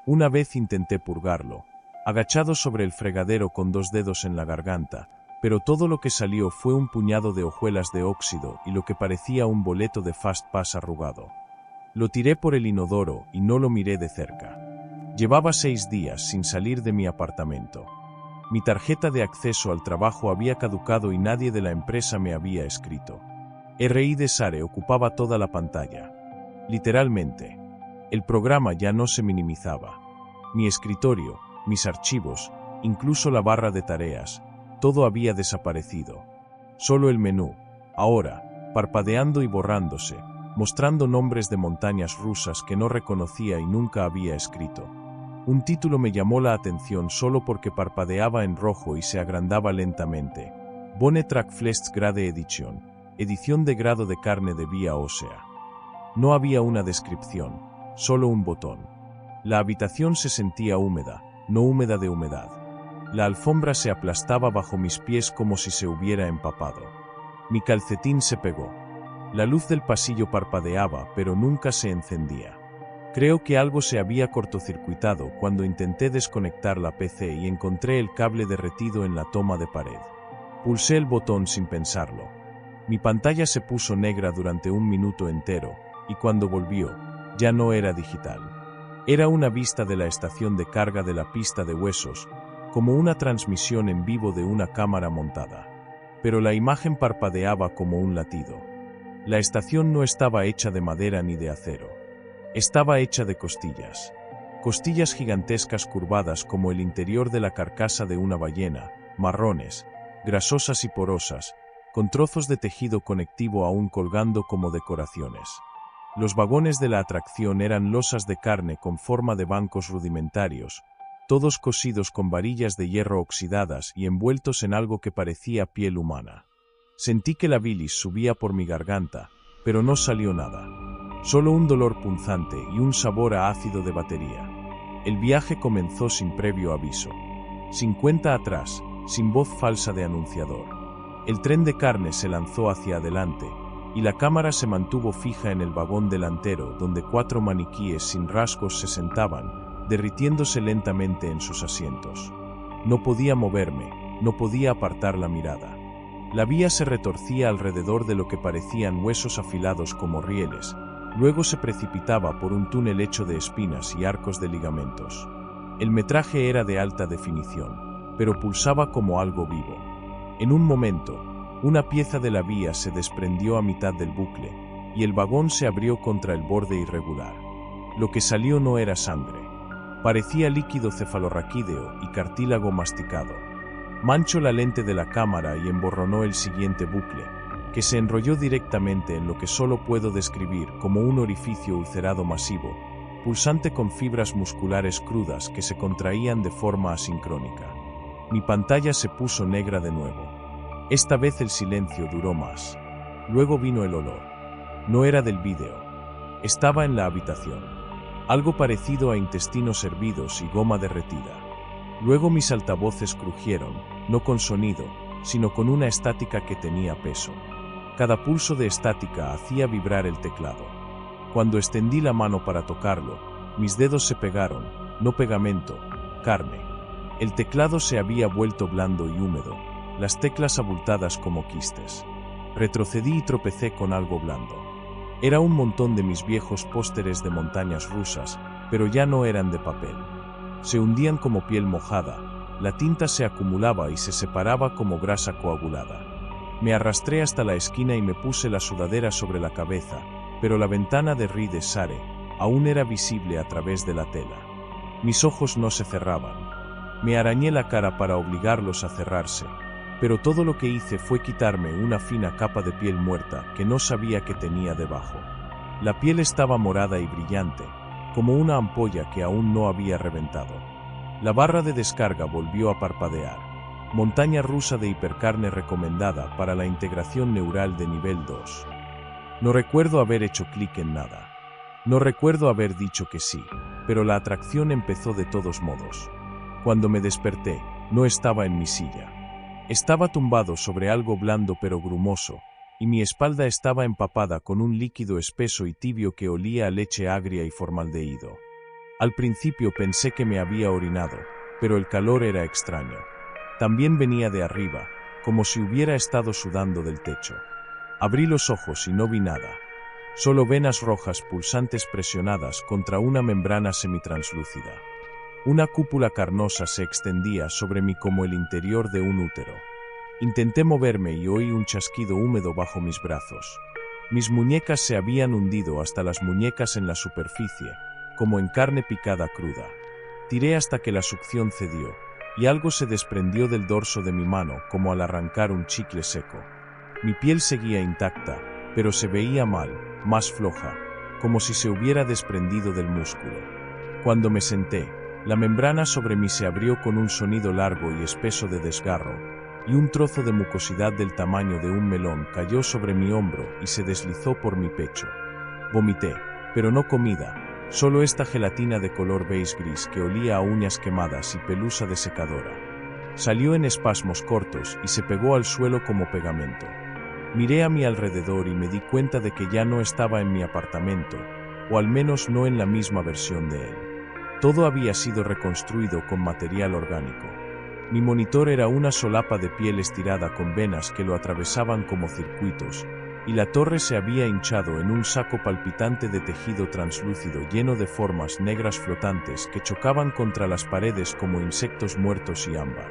Una vez intenté purgarlo, agachado sobre el fregadero con 2 dedos en la garganta, pero todo lo que salió fue un puñado de hojuelas de óxido y lo que parecía un boleto de Fast Pass arrugado. Lo tiré por el inodoro y no lo miré de cerca. Llevaba 6 días sin salir de mi apartamento. Mi tarjeta de acceso al trabajo había caducado y nadie de la empresa me había escrito. RI de Sare ocupaba toda la pantalla. Literalmente. El programa ya no se minimizaba. Mi escritorio, mis archivos, incluso la barra de tareas, todo había desaparecido. Solo el menú, ahora, parpadeando y borrándose, mostrando nombres de montañas rusas que no reconocía y nunca había escrito. Un título me llamó la atención solo porque parpadeaba en rojo y se agrandaba lentamente. Bone Track Flesh Grade Edition, edición de grado de carne de vía ósea. No había una descripción, solo un botón. La habitación se sentía húmeda, no húmeda de humedad. La alfombra se aplastaba bajo mis pies como si se hubiera empapado. Mi calcetín se pegó. La luz del pasillo parpadeaba, pero nunca se encendía. Creo que algo se había cortocircuitado cuando intenté desconectar la PC y encontré el cable derretido en la toma de pared. Pulsé el botón sin pensarlo. Mi pantalla se puso negra durante 1 minuto entero, y cuando volvió, ya no era digital. Era una vista de la estación de carga de la pista de huesos, como una transmisión en vivo de una cámara montada. Pero la imagen parpadeaba como un latido. La estación no estaba hecha de madera ni de acero. Estaba hecha de costillas. Costillas gigantescas curvadas como el interior de la carcasa de una ballena, marrones, grasosas y porosas, con trozos de tejido conectivo aún colgando como decoraciones. Los vagones de la atracción eran losas de carne con forma de bancos rudimentarios, todos cosidos con varillas de hierro oxidadas y envueltos en algo que parecía piel humana. Sentí que la bilis subía por mi garganta, pero no salió nada. Solo un dolor punzante y un sabor a ácido de batería. El viaje comenzó sin previo aviso. 50 atrás, sin voz falsa de anunciador. El tren de carne se lanzó hacia adelante, y la cámara se mantuvo fija en el vagón delantero donde 4 maniquíes sin rasgos se sentaban, derritiéndose lentamente en sus asientos. No podía moverme, no podía apartar la mirada. La vía se retorcía alrededor de lo que parecían huesos afilados como rieles, luego se precipitaba por un túnel hecho de espinas y arcos de ligamentos. El metraje era de alta definición, pero pulsaba como algo vivo. En un momento, una pieza de la vía se desprendió a mitad del bucle, y el vagón se abrió contra el borde irregular. Lo que salió no era sangre. Parecía líquido cefalorraquídeo y cartílago masticado. Manchó la lente de la cámara y emborronó el siguiente bucle, que se enrolló directamente en lo que solo puedo describir como un orificio ulcerado masivo, pulsante con fibras musculares crudas que se contraían de forma asincrónica. Mi pantalla se puso negra de nuevo. Esta vez el silencio duró más. Luego vino el olor. No era del vídeo. Estaba en la habitación. Algo parecido a intestinos hervidos y goma derretida. Luego mis altavoces crujieron, no con sonido, sino con una estática que tenía peso. Cada pulso de estática hacía vibrar el teclado. Cuando extendí la mano para tocarlo, mis dedos se pegaron, no pegamento, carne. El teclado se había vuelto blando y húmedo, las teclas abultadas como quistes. Retrocedí y tropecé con algo blando. Era un montón de mis viejos pósteres de montañas rusas, pero ya no eran de papel. Se hundían como piel mojada, la tinta se acumulaba y se separaba como grasa coagulada. Me arrastré hasta la esquina y me puse la sudadera sobre la cabeza, pero la ventana de Rue de Sare aún era visible a través de la tela. Mis ojos no se cerraban. Me arañé la cara para obligarlos a cerrarse, pero todo lo que hice fue quitarme una fina capa de piel muerta que no sabía que tenía debajo. La piel estaba morada y brillante, como una ampolla que aún no había reventado. La barra de descarga volvió a parpadear. Montaña rusa de hipercarne recomendada para la integración neural de nivel 2. No recuerdo haber hecho clic en nada. No recuerdo haber dicho que sí, pero la atracción empezó de todos modos. Cuando me desperté, no estaba en mi silla. Estaba tumbado sobre algo blando pero grumoso, y mi espalda estaba empapada con un líquido espeso y tibio que olía a leche agria y formaldehído. Al principio pensé que me había orinado, pero el calor era extraño. También venía de arriba, como si hubiera estado sudando del techo. Abrí los ojos y no vi nada. Solo venas rojas pulsantes presionadas contra una membrana semitranslúcida. Una cúpula carnosa se extendía sobre mí como el interior de un útero. Intenté moverme y oí un chasquido húmedo bajo mis brazos. Mis muñecas se habían hundido hasta las muñecas en la superficie, como en carne picada cruda. Tiré hasta que la succión cedió, y algo se desprendió del dorso de mi mano como al arrancar un chicle seco. Mi piel seguía intacta, pero se veía mal, más floja, como si se hubiera desprendido del músculo. Cuando me senté, la membrana sobre mí se abrió con un sonido largo y espeso de desgarro, y un trozo de mucosidad del tamaño de un melón cayó sobre mi hombro y se deslizó por mi pecho. Vomité, pero no comida, solo esta gelatina de color beige gris que olía a uñas quemadas y pelusa de secadora. Salió en espasmos cortos y se pegó al suelo como pegamento. Miré a mi alrededor y me di cuenta de que ya no estaba en mi apartamento, o al menos no en la misma versión de él. Todo había sido reconstruido con material orgánico. Mi monitor era una solapa de piel estirada con venas que lo atravesaban como circuitos, y la torre se había hinchado en un saco palpitante de tejido translúcido lleno de formas negras flotantes que chocaban contra las paredes como insectos muertos y ámbar.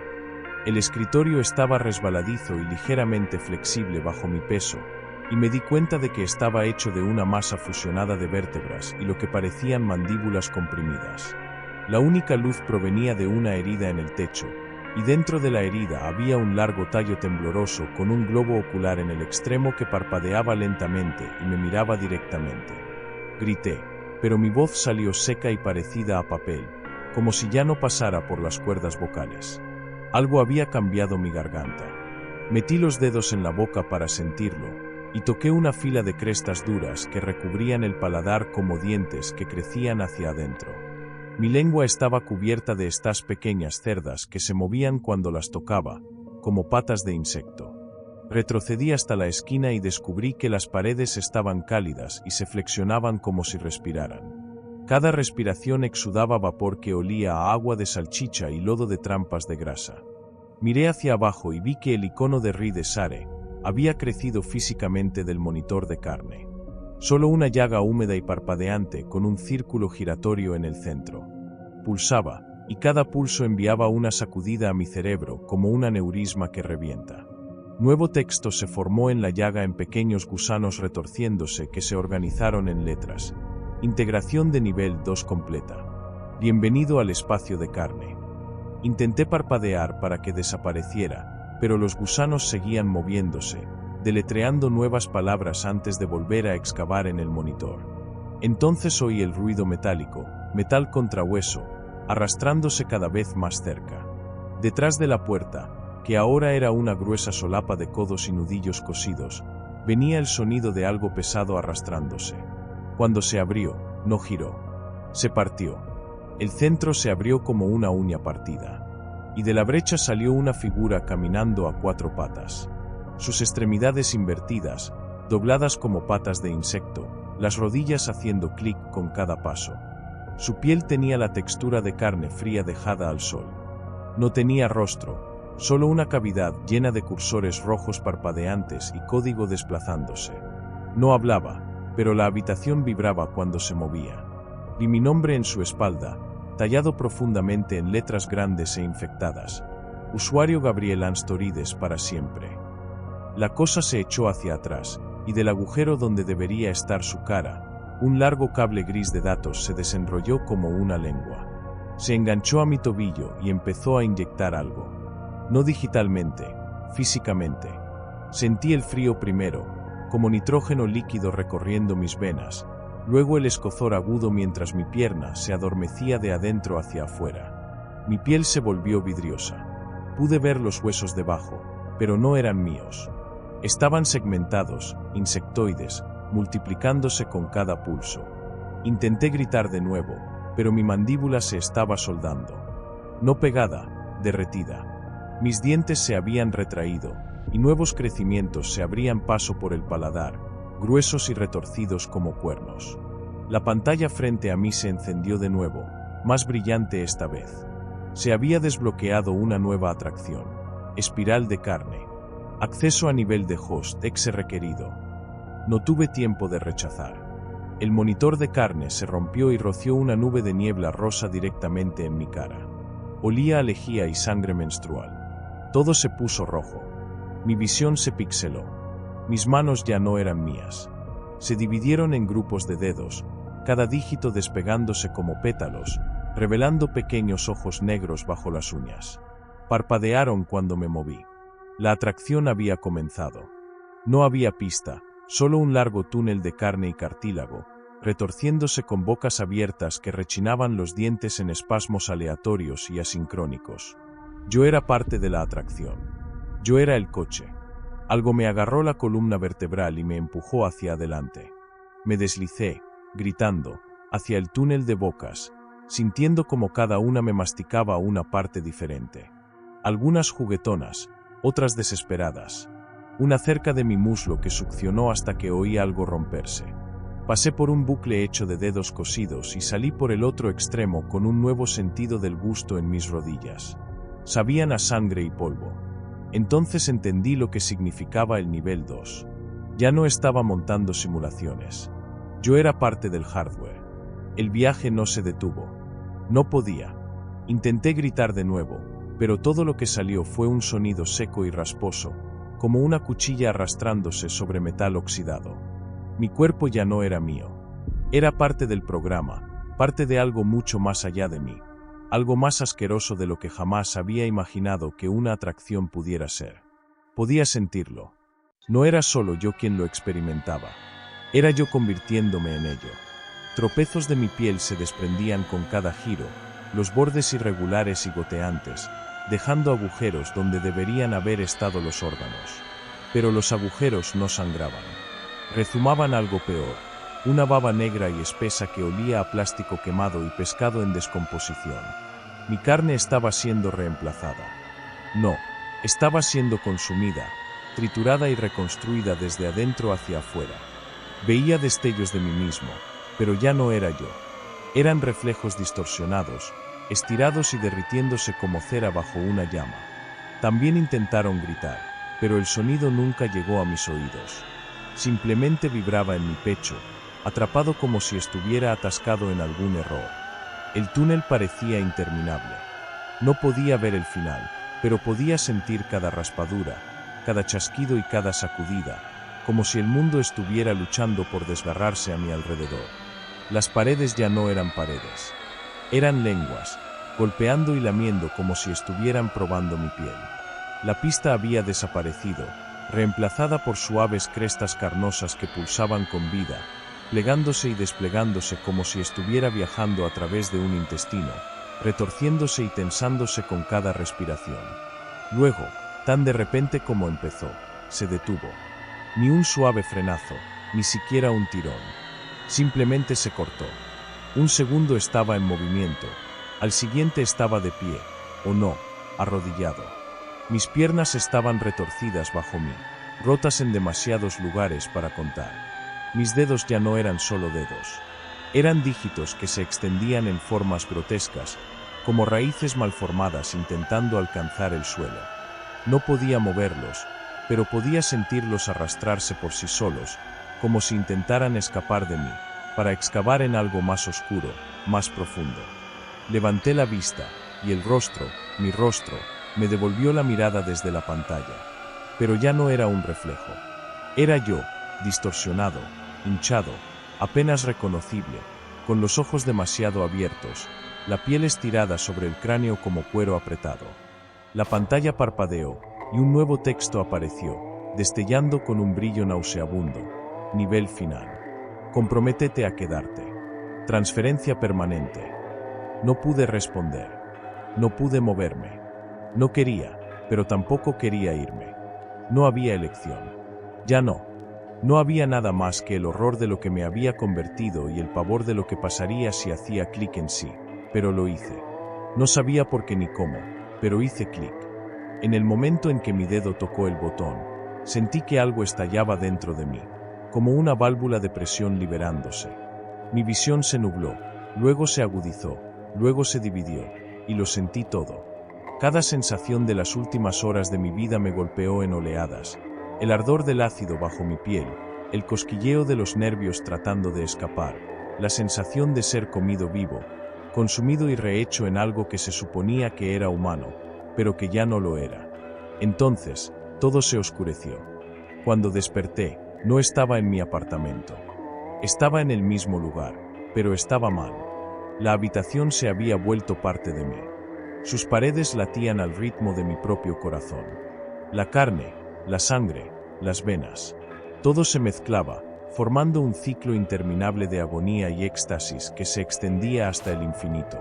El escritorio estaba resbaladizo y ligeramente flexible bajo mi peso, y me di cuenta de que estaba hecho de una masa fusionada de vértebras y lo que parecían mandíbulas comprimidas. La única luz provenía de una herida en el techo, y dentro de la herida había un largo tallo tembloroso con un globo ocular en el extremo que parpadeaba lentamente y me miraba directamente. Grité, pero mi voz salió seca y parecida a papel, como si ya no pasara por las cuerdas vocales. Algo había cambiado mi garganta. Metí los dedos en la boca para sentirlo, y toqué una fila de crestas duras que recubrían el paladar como dientes que crecían hacia adentro. Mi lengua estaba cubierta de estas pequeñas cerdas que se movían cuando las tocaba, como patas de insecto. Retrocedí hasta la esquina y descubrí que las paredes estaban cálidas y se flexionaban como si respiraran. Cada respiración exudaba vapor que olía a agua de salchicha y lodo de trampas de grasa. Miré hacia abajo y vi que el icono de Rue de Sare había crecido físicamente del monitor de carne. Solo una llaga húmeda y parpadeante con un círculo giratorio en el centro. Pulsaba, y cada pulso enviaba una sacudida a mi cerebro como un aneurisma que revienta. Nuevo texto se formó en la llaga en pequeños gusanos retorciéndose que se organizaron en letras. Integración de nivel 2 completa. Bienvenido al espacio de carne. Intenté parpadear para que desapareciera, pero los gusanos seguían moviéndose, deletreando nuevas palabras antes de volver a excavar en el monitor. Entonces oí el ruido metálico, metal contra hueso, arrastrándose cada vez más cerca. Detrás de la puerta, que ahora era una gruesa solapa de codos y nudillos cosidos, venía el sonido de algo pesado arrastrándose. Cuando se abrió, no giró. Se partió. El centro se abrió como una uña partida. Y de la brecha salió una figura caminando a 4 patas. Sus extremidades invertidas, dobladas como patas de insecto, las rodillas haciendo clic con cada paso. Su piel tenía la textura de carne fría dejada al sol. No tenía rostro, solo una cavidad llena de cursores rojos parpadeantes y código desplazándose. No hablaba, pero la habitación vibraba cuando se movía. Vi mi nombre en su espalda, tallado profundamente en letras grandes e infectadas. Usuario Gabriel Anstorides para siempre. La cosa se echó hacia atrás, y del agujero donde debería estar su cara, un largo cable gris de datos se desenrolló como una lengua. Se enganchó a mi tobillo y empezó a inyectar algo. No digitalmente, físicamente. Sentí el frío primero, como nitrógeno líquido recorriendo mis venas, luego el escozor agudo mientras mi pierna se adormecía de adentro hacia afuera. Mi piel se volvió vidriosa. Pude ver los huesos debajo, pero no eran míos. Estaban segmentados, insectoides, multiplicándose con cada pulso. Intenté gritar de nuevo, pero mi mandíbula se estaba soldando. No pegada, derretida. Mis dientes se habían retraído, y nuevos crecimientos se abrían paso por el paladar, gruesos y retorcidos como cuernos. La pantalla frente a mí se encendió de nuevo, más brillante esta vez. Se había desbloqueado una nueva atracción. Espiral de carne. Acceso a nivel de host exe requerido. No tuve tiempo de rechazar. El monitor de carne se rompió y roció una nube de niebla rosa directamente en mi cara. Olía a lejía y sangre menstrual. Todo se puso rojo. Mi visión se pixeló. Mis manos ya no eran mías. Se dividieron en grupos de dedos, cada dígito despegándose como pétalos, revelando pequeños ojos negros bajo las uñas. Parpadearon cuando me moví. La atracción había comenzado. No había pista, solo un largo túnel de carne y cartílago, retorciéndose con bocas abiertas que rechinaban los dientes en espasmos aleatorios y asincrónicos. Yo era parte de la atracción. Yo era el coche. Algo me agarró la columna vertebral y me empujó hacia adelante. Me deslicé, gritando, hacia el túnel de bocas, sintiendo como cada una me masticaba una parte diferente. Algunas juguetonas, otras desesperadas. Una cerca de mi muslo que succionó hasta que oí algo romperse. Pasé por un bucle hecho de dedos cosidos y salí por el otro extremo con un nuevo sentido del gusto en mis rodillas. Sabían a sangre y polvo. Entonces entendí lo que significaba el nivel 2. Ya no estaba montando simulaciones. Yo era parte del hardware. El viaje no se detuvo. No podía. Intenté gritar de nuevo, pero todo lo que salió fue un sonido seco y rasposo, como una cuchilla arrastrándose sobre metal oxidado. Mi cuerpo ya no era mío. Era parte del programa, parte de algo mucho más allá de mí, algo más asqueroso de lo que jamás había imaginado que una atracción pudiera ser. Podía sentirlo. No era solo yo quien lo experimentaba. Era yo convirtiéndome en ello. Tropezos de mi piel se desprendían con cada giro, los bordes irregulares y goteantes, dejando agujeros donde deberían haber estado los órganos. Pero los agujeros no sangraban. Rezumaban algo peor, una baba negra y espesa que olía a plástico quemado y pescado en descomposición. Mi carne estaba siendo reemplazada. No, estaba siendo consumida, triturada y reconstruida desde adentro hacia afuera. Veía destellos de mí mismo, pero ya no era yo. Eran reflejos distorsionados, estirados y derritiéndose como cera bajo una llama. También intentaron gritar, pero el sonido nunca llegó a mis oídos. Simplemente vibraba en mi pecho, atrapado como si estuviera atascado en algún error. El túnel parecía interminable. No podía ver el final, pero podía sentir cada raspadura, cada chasquido y cada sacudida, como si el mundo estuviera luchando por desgarrarse a mi alrededor. Las paredes ya no eran paredes. Eran lenguas, golpeando y lamiendo como si estuvieran probando mi piel. La pista había desaparecido, reemplazada por suaves crestas carnosas que pulsaban con vida, plegándose y desplegándose como si estuviera viajando a través de un intestino, retorciéndose y tensándose con cada respiración. Luego, tan de repente como empezó, se detuvo. Ni un suave frenazo, ni siquiera un tirón. Simplemente se cortó. Un segundo estaba en movimiento, al siguiente estaba de pie, o no, arrodillado. Mis piernas estaban retorcidas bajo mí, rotas en demasiados lugares para contar. Mis dedos ya no eran solo dedos. Eran dígitos que se extendían en formas grotescas, como raíces malformadas intentando alcanzar el suelo. No podía moverlos, pero podía sentirlos arrastrarse por sí solos, como si intentaran escapar de mí, para excavar en algo más oscuro, más profundo. Levanté la vista, y el rostro, mi rostro, me devolvió la mirada desde la pantalla. Pero ya no era un reflejo. Era yo, distorsionado, hinchado, apenas reconocible, con los ojos demasiado abiertos, la piel estirada sobre el cráneo como cuero apretado. La pantalla parpadeó, y un nuevo texto apareció, destellando con un brillo nauseabundo. Nivel final. Comprométete a quedarte. Transferencia permanente. No pude responder. No pude moverme. No quería, pero tampoco quería irme. No había elección. Ya no. No había nada más que el horror de lo que me había convertido y el pavor de lo que pasaría si hacía clic en sí. Pero lo hice. No sabía por qué ni cómo, pero hice clic. En el momento en que mi dedo tocó el botón, sentí que algo estallaba dentro de mí, como una válvula de presión liberándose. Mi visión se nubló, luego se agudizó, luego se dividió, y lo sentí todo. Cada sensación de las últimas horas de mi vida me golpeó en oleadas. El ardor del ácido bajo mi piel, el cosquilleo de los nervios tratando de escapar, la sensación de ser comido vivo, consumido y rehecho en algo que se suponía que era humano, pero que ya no lo era. Entonces, todo se oscureció. Cuando desperté, no estaba en mi apartamento. Estaba en el mismo lugar, pero estaba mal. La habitación se había vuelto parte de mí. Sus paredes latían al ritmo de mi propio corazón. La carne, la sangre, las venas. Todo se mezclaba, formando un ciclo interminable de agonía y éxtasis que se extendía hasta el infinito.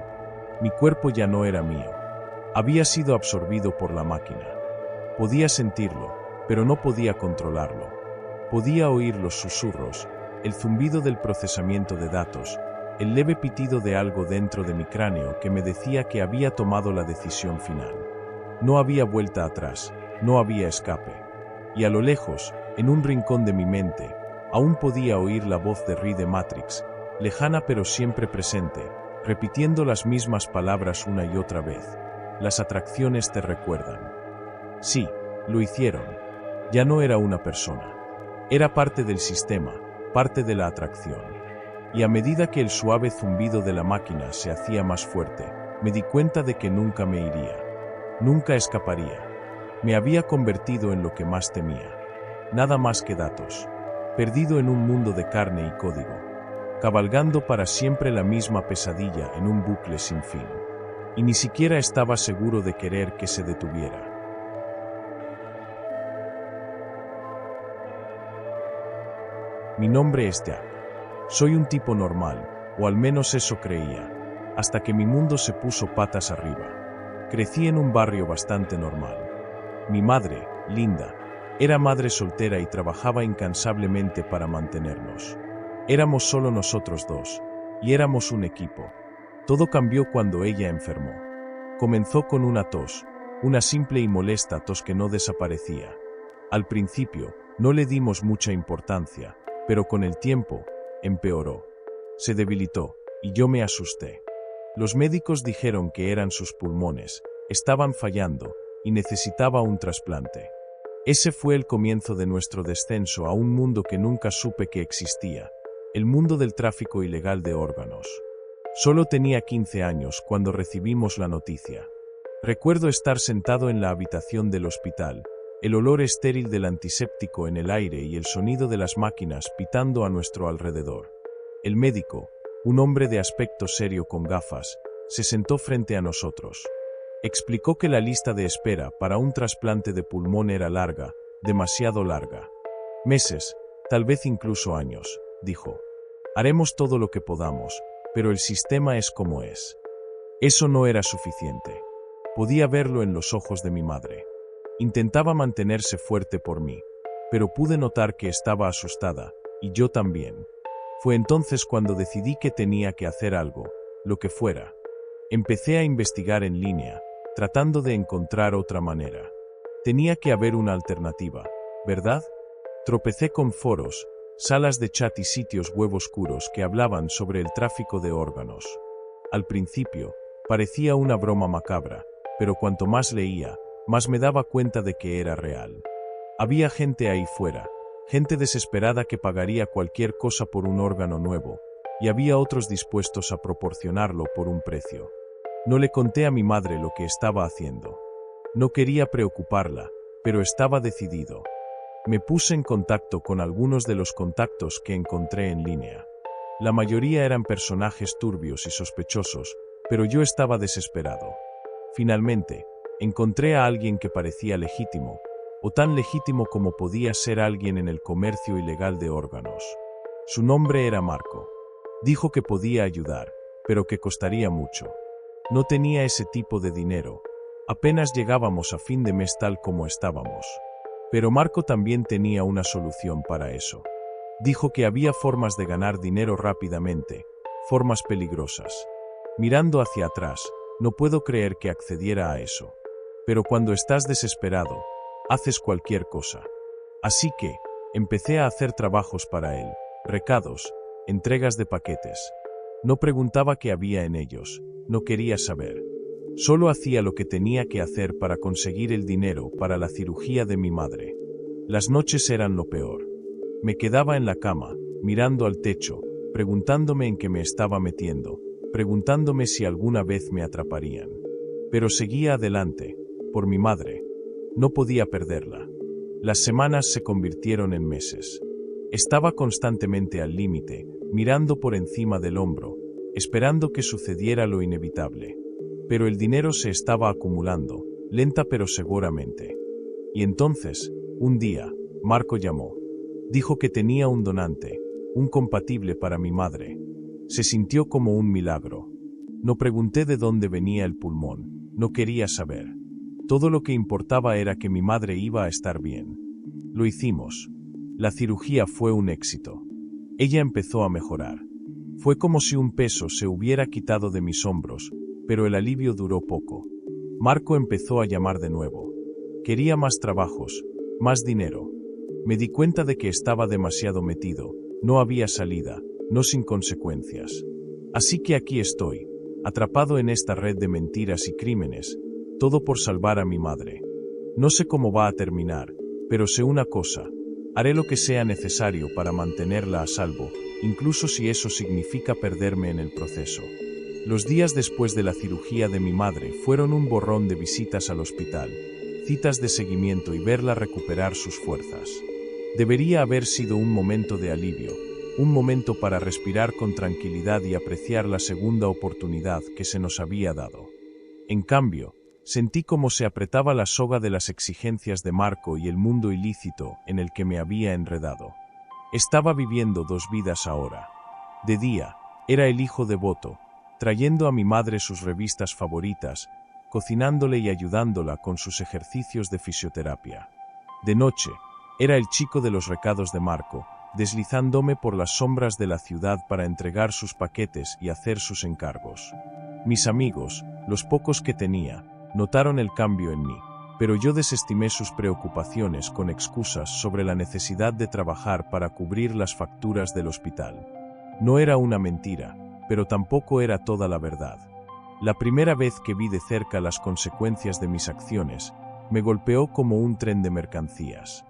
Mi cuerpo ya no era mío. Había sido absorbido por la máquina. Podía sentirlo, pero no podía controlarlo. Podía oír los susurros, el zumbido del procesamiento de datos, el leve pitido de algo dentro de mi cráneo que me decía que había tomado la decisión final. No había vuelta atrás, no había escape. Y a lo lejos, en un rincón de mi mente, aún podía oír la voz de Ri de Matrix, lejana pero siempre presente, repitiendo las mismas palabras una y otra vez. Las atracciones te recuerdan. Sí, lo hicieron. Ya no era una persona. Era parte del sistema, parte de la atracción. Y a medida que el suave zumbido de la máquina se hacía más fuerte, me di cuenta de que nunca me iría. Nunca escaparía. Me había convertido en lo que más temía. Nada más que datos. Perdido en un mundo de carne y código. Cabalgando para siempre la misma pesadilla en un bucle sin fin. Y ni siquiera estaba seguro de querer que se detuviera. Mi nombre es Jack. Soy un tipo normal, o al menos eso creía, hasta que mi mundo se puso patas arriba. Crecí en un barrio bastante normal. Mi madre, Linda, era madre soltera y trabajaba incansablemente para mantenernos. Éramos solo nosotros dos, y éramos un equipo. Todo cambió cuando ella enfermó. Comenzó con una tos, una simple y molesta tos que no desaparecía. Al principio, no le dimos mucha importancia, pero con el tiempo, empeoró. Se debilitó, y yo me asusté. Los médicos dijeron que eran sus pulmones, estaban fallando, y necesitaba un trasplante. Ese fue el comienzo de nuestro descenso a un mundo que nunca supe que existía, el mundo del tráfico ilegal de órganos. Solo tenía 15 años cuando recibimos la noticia. Recuerdo estar sentado en la habitación del hospital, el olor estéril del antiséptico en el aire y el sonido de las máquinas pitando a nuestro alrededor. El médico, un hombre de aspecto serio con gafas, se sentó frente a nosotros. Explicó que la lista de espera para un trasplante de pulmón era larga, demasiado larga. Meses, tal vez incluso años, dijo. Haremos todo lo que podamos, pero el sistema es como es. Eso no era suficiente. Podía verlo en los ojos de mi madre. Intentaba mantenerse fuerte por mí, pero pude notar que estaba asustada, y yo también. Fue entonces cuando decidí que tenía que hacer algo, lo que fuera. Empecé a investigar en línea, tratando de encontrar otra manera. Tenía que haber una alternativa, ¿verdad? Tropecé con foros, salas de chat y sitios web oscuros que hablaban sobre el tráfico de órganos. Al principio, parecía una broma macabra, pero cuanto más leía, más me daba cuenta de que era real. Había gente ahí fuera, gente desesperada que pagaría cualquier cosa por un órgano nuevo, y había otros dispuestos a proporcionarlo por un precio. No le conté a mi madre lo que estaba haciendo. No quería preocuparla, pero estaba decidido. Me puse en contacto con algunos de los contactos que encontré en línea. La mayoría eran personajes turbios y sospechosos, pero yo estaba desesperado. Finalmente, encontré a alguien que parecía legítimo, o tan legítimo como podía ser alguien en el comercio ilegal de órganos. Su nombre era Marco. Dijo que podía ayudar, pero que costaría mucho. No tenía ese tipo de dinero. Apenas llegábamos a fin de mes tal como estábamos. Pero Marco también tenía una solución para eso. Dijo que había formas de ganar dinero rápidamente, formas peligrosas. Mirando hacia atrás, no puedo creer que accediera a eso. Pero cuando estás desesperado, haces cualquier cosa. Así que, empecé a hacer trabajos para él, recados, entregas de paquetes. No preguntaba qué había en ellos, no quería saber. Solo hacía lo que tenía que hacer para conseguir el dinero para la cirugía de mi madre. Las noches eran lo peor. Me quedaba en la cama, mirando al techo, preguntándome en qué me estaba metiendo, preguntándome si alguna vez me atraparían. Pero seguía adelante, por mi madre. No podía perderla. Las semanas se convirtieron en meses. Estaba constantemente al límite, mirando por encima del hombro, esperando que sucediera lo inevitable. Pero el dinero se estaba acumulando, lenta pero seguramente. Y entonces, un día, Marco llamó. Dijo que tenía un donante, un compatible para mi madre. Se sintió como un milagro. No pregunté de dónde venía el pulmón, no quería saber. Todo lo que importaba era que mi madre iba a estar bien. Lo hicimos. La cirugía fue un éxito. Ella empezó a mejorar. Fue como si un peso se hubiera quitado de mis hombros, pero el alivio duró poco. Marco empezó a llamar de nuevo. Quería más trabajos, más dinero. Me di cuenta de que estaba demasiado metido, no había salida, no sin consecuencias. Así que aquí estoy, atrapado en esta red de mentiras y crímenes, todo por salvar a mi madre. No sé cómo va a terminar, pero sé una cosa, haré lo que sea necesario para mantenerla a salvo, incluso si eso significa perderme en el proceso. Los días después de la cirugía de mi madre fueron un borrón de visitas al hospital, citas de seguimiento y verla recuperar sus fuerzas. Debería haber sido un momento de alivio, un momento para respirar con tranquilidad y apreciar la segunda oportunidad que se nos había dado. En cambio, sentí cómo se apretaba la soga de las exigencias de Marco y el mundo ilícito en el que me había enredado. Estaba viviendo dos vidas ahora. De día, era el hijo devoto, trayendo a mi madre sus revistas favoritas, cocinándole y ayudándola con sus ejercicios de fisioterapia. De noche, era el chico de los recados de Marco, deslizándome por las sombras de la ciudad para entregar sus paquetes y hacer sus encargos. Mis amigos, los pocos que tenía, notaron el cambio en mí, pero yo desestimé sus preocupaciones con excusas sobre la necesidad de trabajar para cubrir las facturas del hospital. No era una mentira, pero tampoco era toda la verdad. La primera vez que vi de cerca las consecuencias de mis acciones, me golpeó como un tren de mercancías.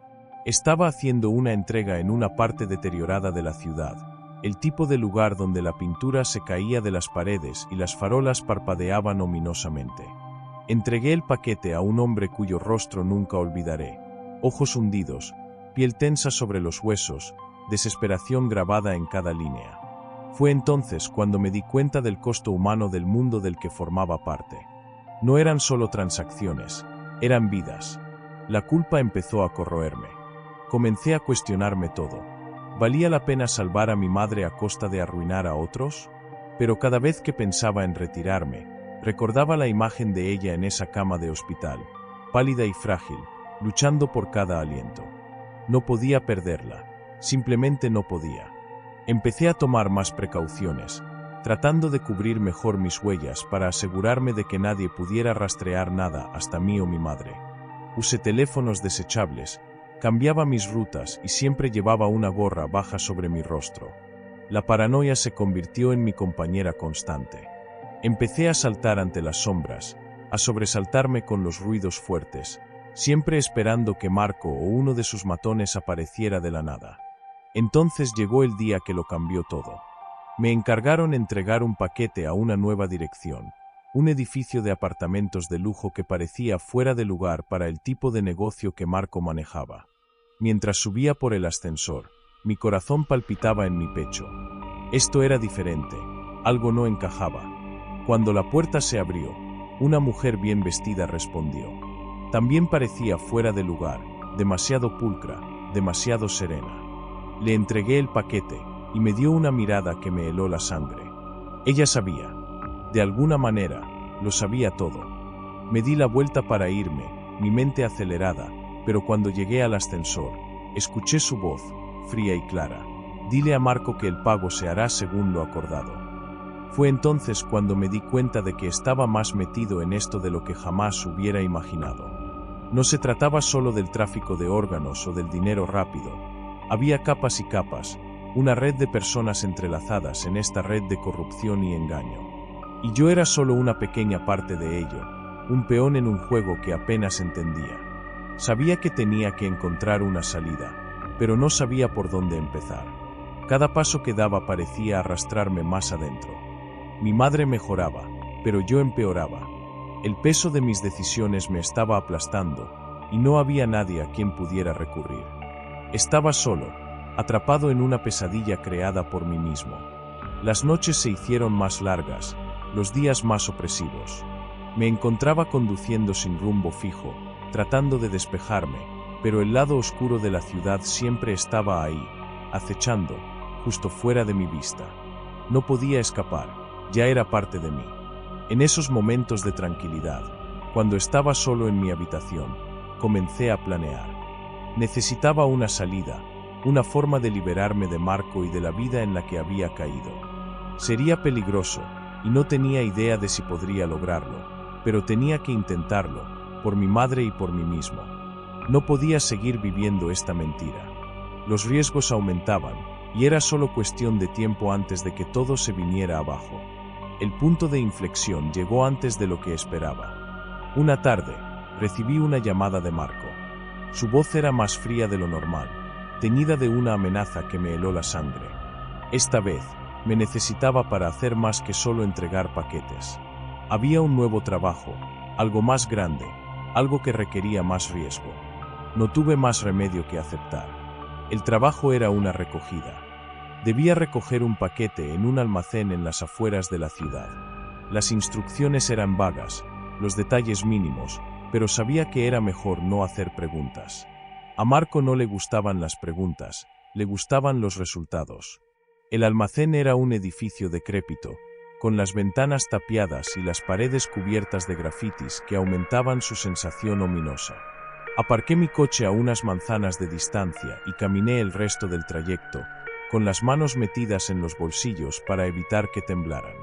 Estaba haciendo una entrega en una parte deteriorada de la ciudad, el tipo de lugar donde la pintura se caía de las paredes y las farolas parpadeaban ominosamente. Entregué el paquete a un hombre cuyo rostro nunca olvidaré, ojos hundidos, piel tensa sobre los huesos, desesperación grabada en cada línea. Fue entonces cuando me di cuenta del costo humano del mundo del que formaba parte. No eran solo transacciones, eran vidas. La culpa empezó a corroerme. Comencé a cuestionarme todo. ¿Valía la pena salvar a mi madre a costa de arruinar a otros? Pero cada vez que pensaba en retirarme, recordaba la imagen de ella en esa cama de hospital, pálida y frágil, luchando por cada aliento. No podía perderla, simplemente no podía. Empecé a tomar más precauciones, tratando de cubrir mejor mis huellas para asegurarme de que nadie pudiera rastrear nada hasta mí o mi madre. Usé teléfonos desechables, Cambiaba mis rutas y siempre llevaba una gorra baja sobre mi rostro. La paranoia se convirtió en mi compañera constante. Empecé a saltar ante las sombras, a sobresaltarme con los ruidos fuertes, siempre esperando que Marco o uno de sus matones apareciera de la nada. Entonces llegó el día que lo cambió todo. Me encargaron entregar un paquete a una nueva dirección, un edificio de apartamentos de lujo que parecía fuera de lugar para el tipo de negocio que Marco manejaba. Mientras subía por el ascensor, mi corazón palpitaba en mi pecho. Esto era diferente, algo no encajaba. Cuando la puerta se abrió, una mujer bien vestida respondió. También parecía fuera de lugar, demasiado pulcra, demasiado serena. Le entregué el paquete y me dio una mirada que me heló la sangre. Ella sabía. De alguna manera, lo sabía todo. Me di la vuelta para irme, mi mente acelerada, pero cuando llegué al ascensor, escuché su voz, fría y clara. Dile a Marco que el pago se hará según lo acordado. Fue entonces cuando me di cuenta de que estaba más metido en esto de lo que jamás hubiera imaginado. No se trataba solo del tráfico de órganos o del dinero rápido. Había capas y capas, una red de personas entrelazadas en esta red de corrupción y engaño. Y yo era solo una pequeña parte de ello, un peón en un juego que apenas entendía. Sabía que tenía que encontrar una salida, pero no sabía por dónde empezar. Cada paso que daba parecía arrastrarme más adentro. Mi madre mejoraba, pero yo empeoraba. El peso de mis decisiones me estaba aplastando, y no había nadie a quien pudiera recurrir. Estaba solo, atrapado en una pesadilla creada por mí mismo. Las noches se hicieron más largas, los días más opresivos. Me encontraba conduciendo sin rumbo fijo, tratando de despejarme, pero el lado oscuro de la ciudad siempre estaba ahí, acechando, justo fuera de mi vista. No podía escapar, ya era parte de mí. En esos momentos de tranquilidad, cuando estaba solo en mi habitación, comencé a planear. Necesitaba una salida, una forma de liberarme de Marco y de la vida en la que había caído. Sería peligroso, y no tenía idea de si podría lograrlo, pero tenía que intentarlo, por mi madre y por mí mismo. No podía seguir viviendo esta mentira. Los riesgos aumentaban, y era solo cuestión de tiempo antes de que todo se viniera abajo. El punto de inflexión llegó antes de lo que esperaba. Una tarde, recibí una llamada de Marco. Su voz era más fría de lo normal, teñida de una amenaza que me heló la sangre. Esta vez, me necesitaba para hacer más que solo entregar paquetes. Había un nuevo trabajo, algo más grande, algo que requería más riesgo. No tuve más remedio que aceptar. El trabajo era una recogida. Debía recoger un paquete en un almacén en las afueras de la ciudad. Las instrucciones eran vagas, los detalles mínimos, pero sabía que era mejor no hacer preguntas. A Marco no le gustaban las preguntas, le gustaban los resultados. El almacén era un edificio decrépito, con las ventanas tapiadas y las paredes cubiertas de grafitis que aumentaban su sensación ominosa. Aparqué mi coche a unas manzanas de distancia y caminé el resto del trayecto, con las manos metidas en los bolsillos para evitar que temblaran.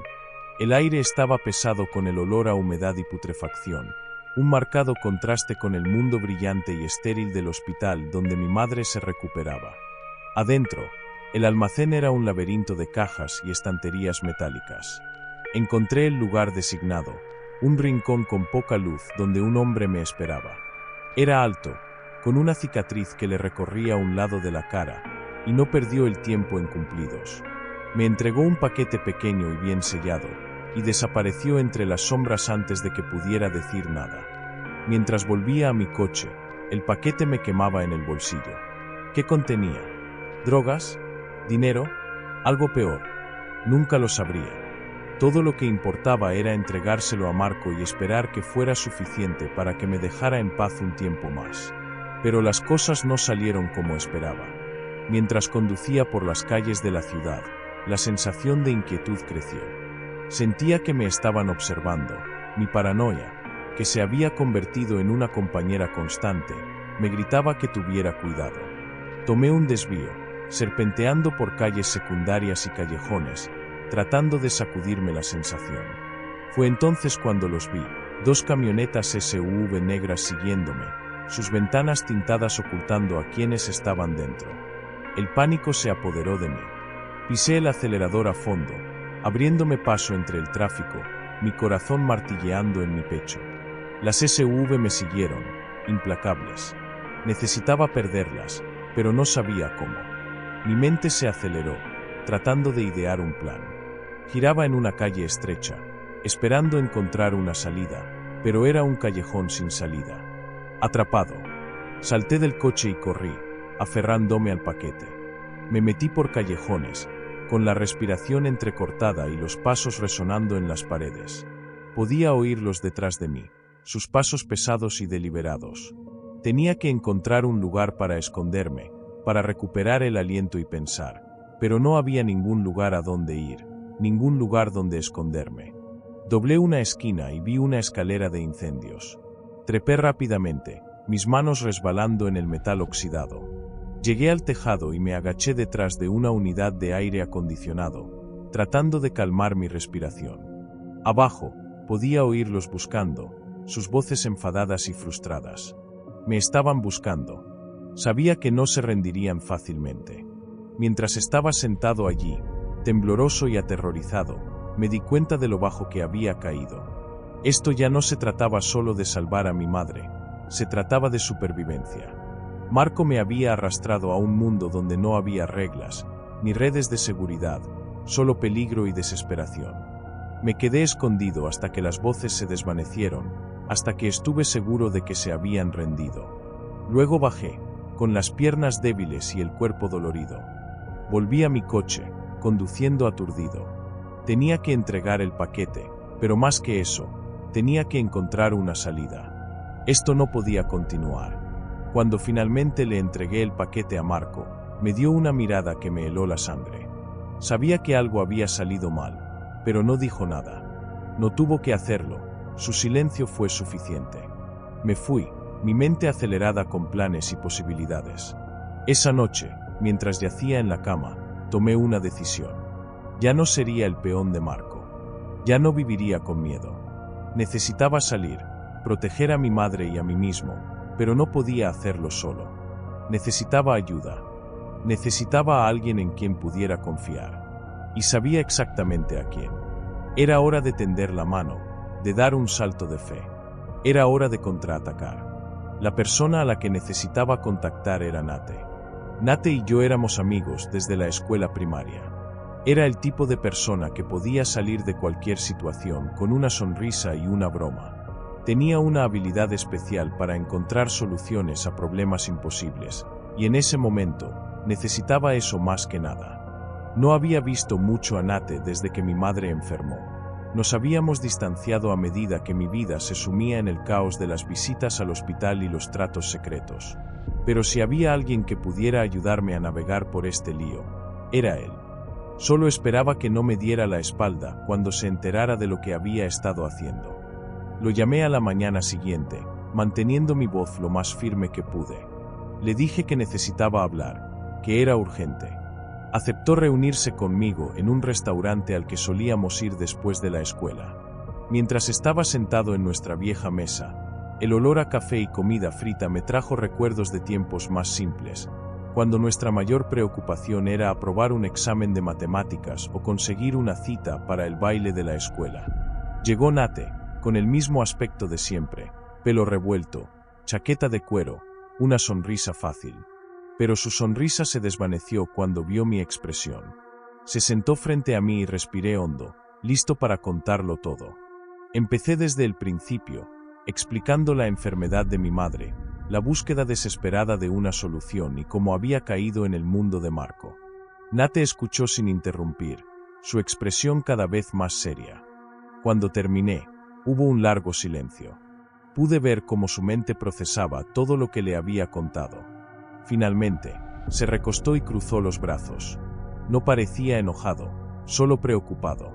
El aire estaba pesado con el olor a humedad y putrefacción, un marcado contraste con el mundo brillante y estéril del hospital donde mi madre se recuperaba. Adentro, el almacén era un laberinto de cajas y estanterías metálicas. Encontré el lugar designado, un rincón con poca luz donde un hombre me esperaba. Era alto, con una cicatriz que le recorría un lado de la cara, y no perdió el tiempo en cumplidos. Me entregó un paquete pequeño y bien sellado, y desapareció entre las sombras antes de que pudiera decir nada. Mientras volvía a mi coche, el paquete me quemaba en el bolsillo. ¿Qué contenía? ¿Drogas? ¿Dinero? ¿Algo peor? Nunca lo sabría. Todo lo que importaba era entregárselo a Marco y esperar que fuera suficiente para que me dejara en paz un tiempo más. Pero las cosas no salieron como esperaba. Mientras conducía por las calles de la ciudad, la sensación de inquietud creció. Sentía que me estaban observando. Mi paranoia, que se había convertido en una compañera constante, me gritaba que tuviera cuidado. Tomé un desvío, serpenteando por calles secundarias y callejones, tratando de sacudirme la sensación. Fue entonces cuando los vi, 2 camionetas SUV negras siguiéndome, sus ventanas tintadas ocultando a quienes estaban dentro. El pánico se apoderó de mí. Pisé el acelerador a fondo, abriéndome paso entre el tráfico, mi corazón martilleando en mi pecho. Las SUV me siguieron, implacables. Necesitaba perderlas, pero no sabía cómo. Mi mente se aceleró, tratando de idear un plan. Giraba en una calle estrecha, esperando encontrar una salida, pero era un callejón sin salida. Atrapado. Salté del coche y corrí, aferrándome al paquete. Me metí por callejones, con la respiración entrecortada y los pasos resonando en las paredes. Podía oírlos detrás de mí, sus pasos pesados y deliberados. Tenía que encontrar un lugar para esconderme, para recuperar el aliento y pensar, pero no había ningún lugar a donde ir, ningún lugar donde esconderme. Doblé una esquina y vi una escalera de incendios. Trepé rápidamente, mis manos resbalando en el metal oxidado. Llegué al tejado y me agaché detrás de una unidad de aire acondicionado, tratando de calmar mi respiración. Abajo, podía oírlos buscando, sus voces enfadadas y frustradas. Me estaban buscando. Sabía que no se rendirían fácilmente. Mientras estaba sentado allí, tembloroso y aterrorizado, me di cuenta de lo bajo que había caído. Esto ya no se trataba solo de salvar a mi madre, se trataba de supervivencia. Marco me había arrastrado a un mundo donde no había reglas, ni redes de seguridad, solo peligro y desesperación. Me quedé escondido hasta que las voces se desvanecieron, hasta que estuve seguro de que se habían rendido. Luego bajé, con las piernas débiles y el cuerpo dolorido. Volví a mi coche, conduciendo aturdido. Tenía que entregar el paquete, pero más que eso, tenía que encontrar una salida. Esto no podía continuar. Cuando finalmente le entregué el paquete a Marco, me dio una mirada que me heló la sangre. Sabía que algo había salido mal, pero no dijo nada. No tuvo que hacerlo, su silencio fue suficiente. Me fui, mi mente acelerada con planes y posibilidades. Esa noche, mientras yacía en la cama, tomé una decisión. Ya no sería el peón de Marco. Ya no viviría con miedo. Necesitaba salir, proteger a mi madre y a mí mismo, pero no podía hacerlo solo. Necesitaba ayuda. Necesitaba a alguien en quien pudiera confiar. Y sabía exactamente a quién. Era hora de tender la mano, de dar un salto de fe. Era hora de contraatacar. La persona a la que necesitaba contactar era Nate. Nate y yo éramos amigos desde la escuela primaria. Era el tipo de persona que podía salir de cualquier situación con una sonrisa y una broma. Tenía una habilidad especial para encontrar soluciones a problemas imposibles, y en ese momento, necesitaba eso más que nada. No había visto mucho a Nate desde que mi madre enfermó. Nos habíamos distanciado a medida que mi vida se sumía en el caos de las visitas al hospital y los tratos secretos. Pero si había alguien que pudiera ayudarme a navegar por este lío, era él. Solo esperaba que no me diera la espalda cuando se enterara de lo que había estado haciendo. Lo llamé a la mañana siguiente, manteniendo mi voz lo más firme que pude. Le dije que necesitaba hablar, que era urgente. Aceptó reunirse conmigo en un restaurante al que solíamos ir después de la escuela. Mientras estaba sentado en nuestra vieja mesa, el olor a café y comida frita me trajo recuerdos de tiempos más simples, cuando nuestra mayor preocupación era aprobar un examen de matemáticas o conseguir una cita para el baile de la escuela. Llegó Nate, con el mismo aspecto de siempre, pelo revuelto, chaqueta de cuero, una sonrisa fácil. Pero su sonrisa se desvaneció cuando vio mi expresión. Se sentó frente a mí y respiré hondo, listo para contarlo todo. Empecé desde el principio, explicando la enfermedad de mi madre, la búsqueda desesperada de una solución y cómo había caído en el mundo de Marco. Nate escuchó sin interrumpir, su expresión cada vez más seria. Cuando terminé, hubo un largo silencio. Pude ver cómo su mente procesaba todo lo que le había contado. Finalmente, se recostó y cruzó los brazos. No parecía enojado, solo preocupado.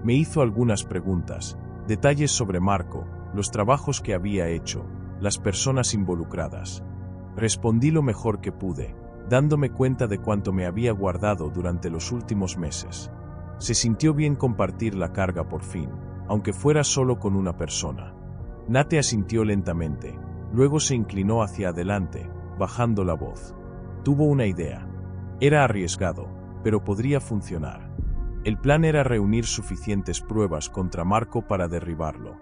Me hizo algunas preguntas, detalles sobre Marco, los trabajos que había hecho, las personas involucradas. Respondí lo mejor que pude, dándome cuenta de cuánto me había guardado durante los últimos meses. Se sintió bien compartir la carga por fin, aunque fuera solo con una persona. Nate asintió lentamente, Luego se inclinó hacia adelante, bajando la voz. Tuvo una idea. Era arriesgado, pero podría funcionar. El plan era reunir suficientes pruebas contra Marco para derribarlo.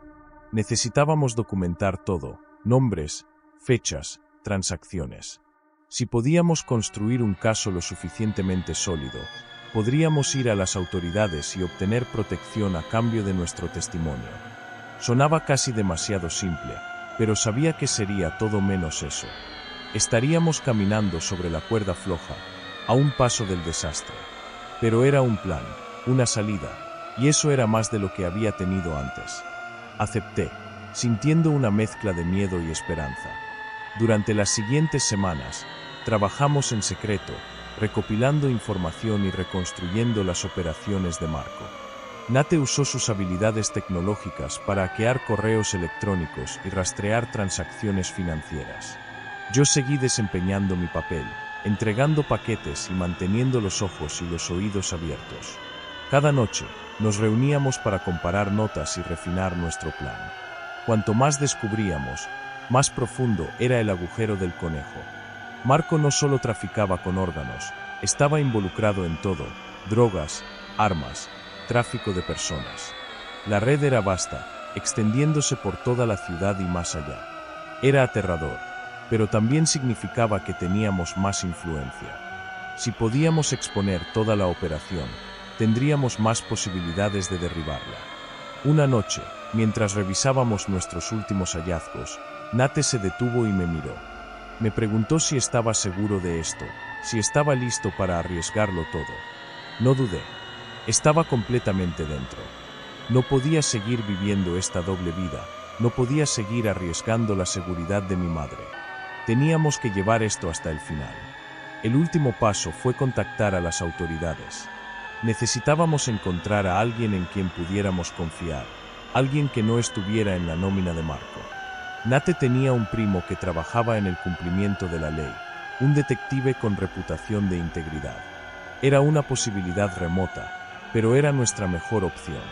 Necesitábamos documentar todo: nombres, fechas, transacciones. Si podíamos construir un caso lo suficientemente sólido, podríamos ir a las autoridades y obtener protección a cambio de nuestro testimonio. Sonaba casi demasiado simple, pero sabía que sería todo menos eso. Estaríamos caminando sobre la cuerda floja, a un paso del desastre. Pero era un plan, una salida, y eso era más de lo que había tenido antes. Acepté, sintiendo una mezcla de miedo y esperanza. Durante las siguientes semanas, trabajamos en secreto, recopilando información y reconstruyendo las operaciones de Marco. Nate usó sus habilidades tecnológicas para hackear correos electrónicos y rastrear transacciones financieras. Yo seguí desempeñando mi papel, entregando paquetes y manteniendo los ojos y los oídos abiertos. Cada noche, nos reuníamos para comparar notas y refinar nuestro plan. Cuanto más descubríamos, más profundo era el agujero del conejo. Marco no solo traficaba con órganos, estaba involucrado en todo: drogas, armas, tráfico de personas. La red era vasta, extendiéndose por toda la ciudad y más allá. Era aterrador, pero también significaba que teníamos más influencia. Si podíamos exponer toda la operación, tendríamos más posibilidades de derribarla. Una noche, mientras revisábamos nuestros últimos hallazgos, Nate se detuvo y me miró. Me preguntó si estaba seguro de esto, si estaba listo para arriesgarlo todo. No dudé. Estaba completamente dentro. No podía seguir viviendo esta doble vida, no podía seguir arriesgando la seguridad de mi madre. Teníamos que llevar esto hasta el final. El último paso fue contactar a las autoridades. Necesitábamos encontrar a alguien en quien pudiéramos confiar, alguien que no estuviera en la nómina de Marco. Nate tenía un primo que trabajaba en el cumplimiento de la ley, un detective con reputación de integridad. Era una posibilidad remota, pero era nuestra mejor opción.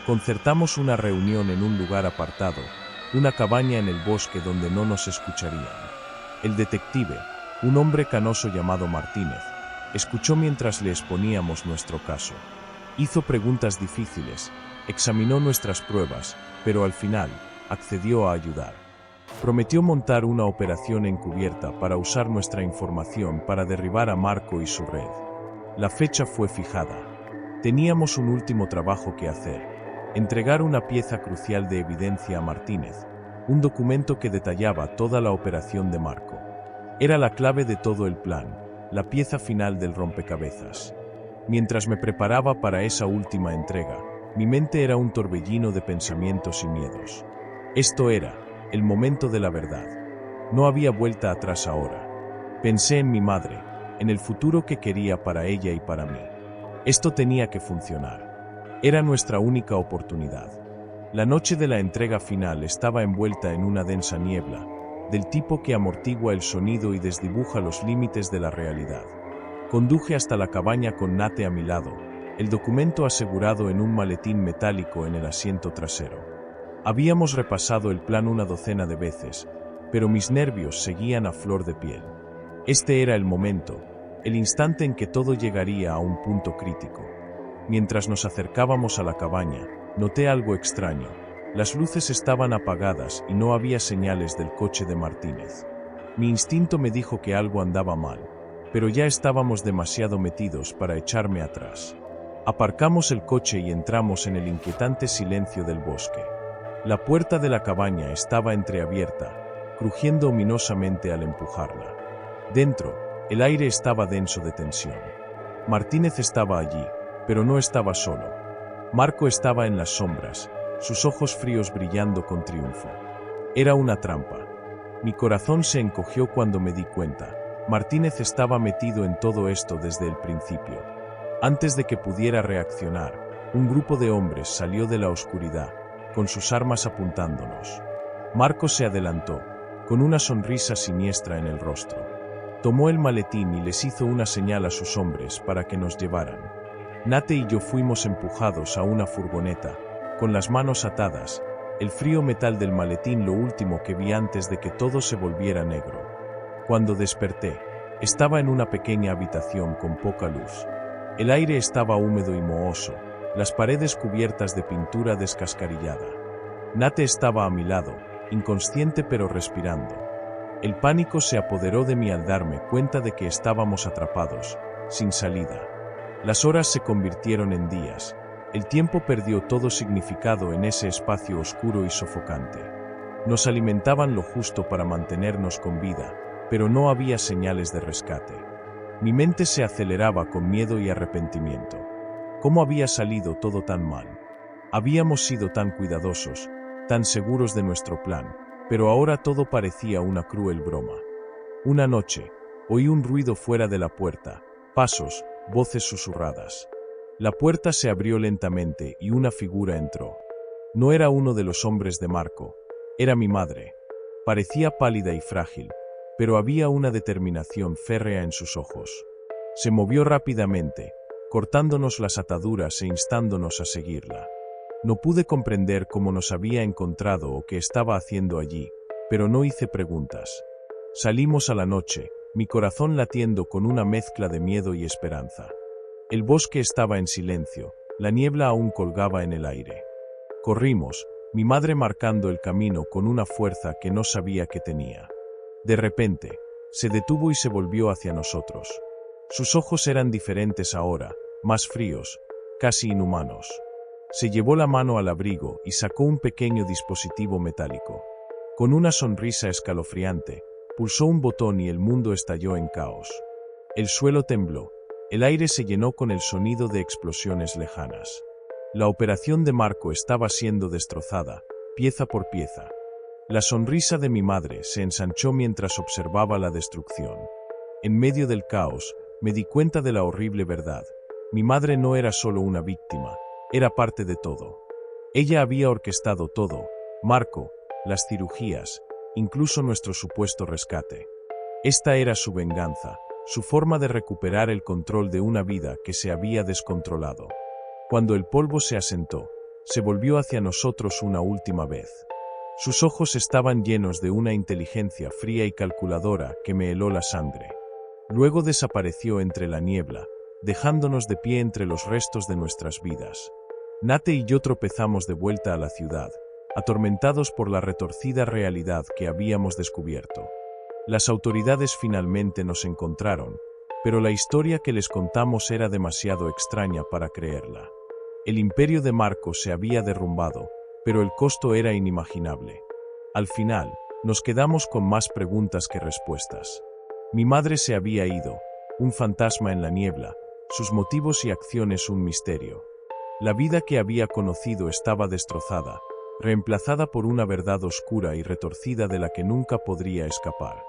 Concertamos una reunión en un lugar apartado, una cabaña en el bosque donde no nos escucharían. El detective, un hombre canoso llamado Martínez, escuchó mientras le exponíamos nuestro caso. Hizo preguntas difíciles, examinó nuestras pruebas, pero al final, accedió a ayudar. Prometió montar una operación encubierta para usar nuestra información para derribar a Marco y su red. La fecha fue fijada. Teníamos un último trabajo que hacer: entregar una pieza crucial de evidencia a Martínez, un documento que detallaba toda la operación de Marco. Era la clave de todo el plan, la pieza final del rompecabezas. Mientras me preparaba para esa última entrega, mi mente era un torbellino de pensamientos y miedos. Esto era el momento de la verdad. No había vuelta atrás ahora. Pensé en mi madre, en el futuro que quería para ella y para mí. Esto tenía que funcionar. Era nuestra única oportunidad. La noche de la entrega final estaba envuelta en una densa niebla, del tipo que amortigua el sonido y desdibuja los límites de la realidad. Conduje hasta la cabaña con Nate a mi lado, el documento asegurado en un maletín metálico en el asiento trasero. Habíamos repasado el plan una docena de veces, pero mis nervios seguían a flor de piel. Este era el momento, el instante en que todo llegaría a un punto crítico. Mientras nos acercábamos a la cabaña, noté algo extraño. Las luces estaban apagadas y no había señales del coche de Martínez. Mi instinto me dijo que algo andaba mal, pero ya estábamos demasiado metidos para echarme atrás. Aparcamos el coche y entramos en el inquietante silencio del bosque. La puerta de la cabaña estaba entreabierta, crujiendo ominosamente al empujarla. Dentro, el aire estaba denso de tensión. Martínez estaba allí, pero no estaba solo. Marco estaba en las sombras, sus ojos fríos brillando con triunfo. Era una trampa. Mi corazón se encogió cuando me di cuenta. Martínez estaba metido en todo esto desde el principio. Antes de que pudiera reaccionar, un grupo de hombres salió de la oscuridad, con sus armas apuntándonos. Marco se adelantó, con una sonrisa siniestra en el rostro. Tomó el maletín y les hizo una señal a sus hombres para que nos llevaran. Nate y yo fuimos empujados a una furgoneta, con las manos atadas, El frío metal del maletín lo último que vi antes de que todo se volviera negro. Cuando desperté, estaba en una pequeña habitación con poca luz. El aire estaba húmedo y mohoso, las paredes cubiertas de pintura descascarillada. Nate estaba a mi lado, inconsciente pero respirando. El pánico se apoderó de mí al darme cuenta de que estábamos atrapados, sin salida. Las horas se convirtieron en días. El tiempo perdió todo significado en ese espacio oscuro y sofocante. Nos alimentaban lo justo para mantenernos con vida, pero no había señales de rescate. Mi mente se aceleraba con miedo y arrepentimiento. ¿Cómo había salido todo tan mal? Habíamos sido tan cuidadosos, tan seguros de nuestro plan, pero ahora todo parecía una cruel broma. Una noche, oí un ruido fuera de la puerta, pasos, voces susurradas. La puerta se abrió lentamente y una figura entró. No era uno de los hombres de Marco, era mi madre. Parecía pálida y frágil, pero había una determinación férrea en sus ojos. Se movió rápidamente, cortándonos las ataduras e instándonos a seguirla. No pude comprender cómo nos había encontrado o qué estaba haciendo allí, pero no hice preguntas. Salimos a la noche, mi corazón latiendo con una mezcla de miedo y esperanza. El bosque estaba en silencio, la niebla aún colgaba en el aire. Corrimos, mi madre marcando el camino con una fuerza que no sabía que tenía. De repente, se detuvo y se volvió hacia nosotros. Sus ojos eran diferentes ahora, más fríos, casi inhumanos. Se llevó la mano al abrigo y sacó un pequeño dispositivo metálico. Con una sonrisa escalofriante, pulsó un botón y el mundo estalló en caos. El suelo tembló, el aire se llenó con el sonido de explosiones lejanas. La operación de Marco estaba siendo destrozada, pieza por pieza. La sonrisa de mi madre se ensanchó mientras observaba la destrucción. En medio del caos, me di cuenta de la horrible verdad. Mi madre no era solo una víctima, era parte de todo. Ella había orquestado todo, Marco, las cirugías, incluso nuestro supuesto rescate. Esta era su venganza, su forma de recuperar el control de una vida que se había descontrolado. Cuando el polvo se asentó, se volvió hacia nosotros una última vez. Sus ojos estaban llenos de una inteligencia fría y calculadora que me heló la sangre. Luego desapareció entre la niebla, dejándonos de pie entre los restos de nuestras vidas. Nate y yo tropezamos de vuelta a la ciudad, atormentados por la retorcida realidad que habíamos descubierto. Las autoridades finalmente nos encontraron, pero la historia que les contamos era demasiado extraña para creerla. El imperio de Marco se había derrumbado, pero el costo era inimaginable. Al final, nos quedamos con más preguntas que respuestas. Mi madre se había ido, un fantasma en la niebla, sus motivos y acciones un misterio. La vida que había conocido estaba destrozada, reemplazada por una verdad oscura y retorcida de la que nunca podría escapar.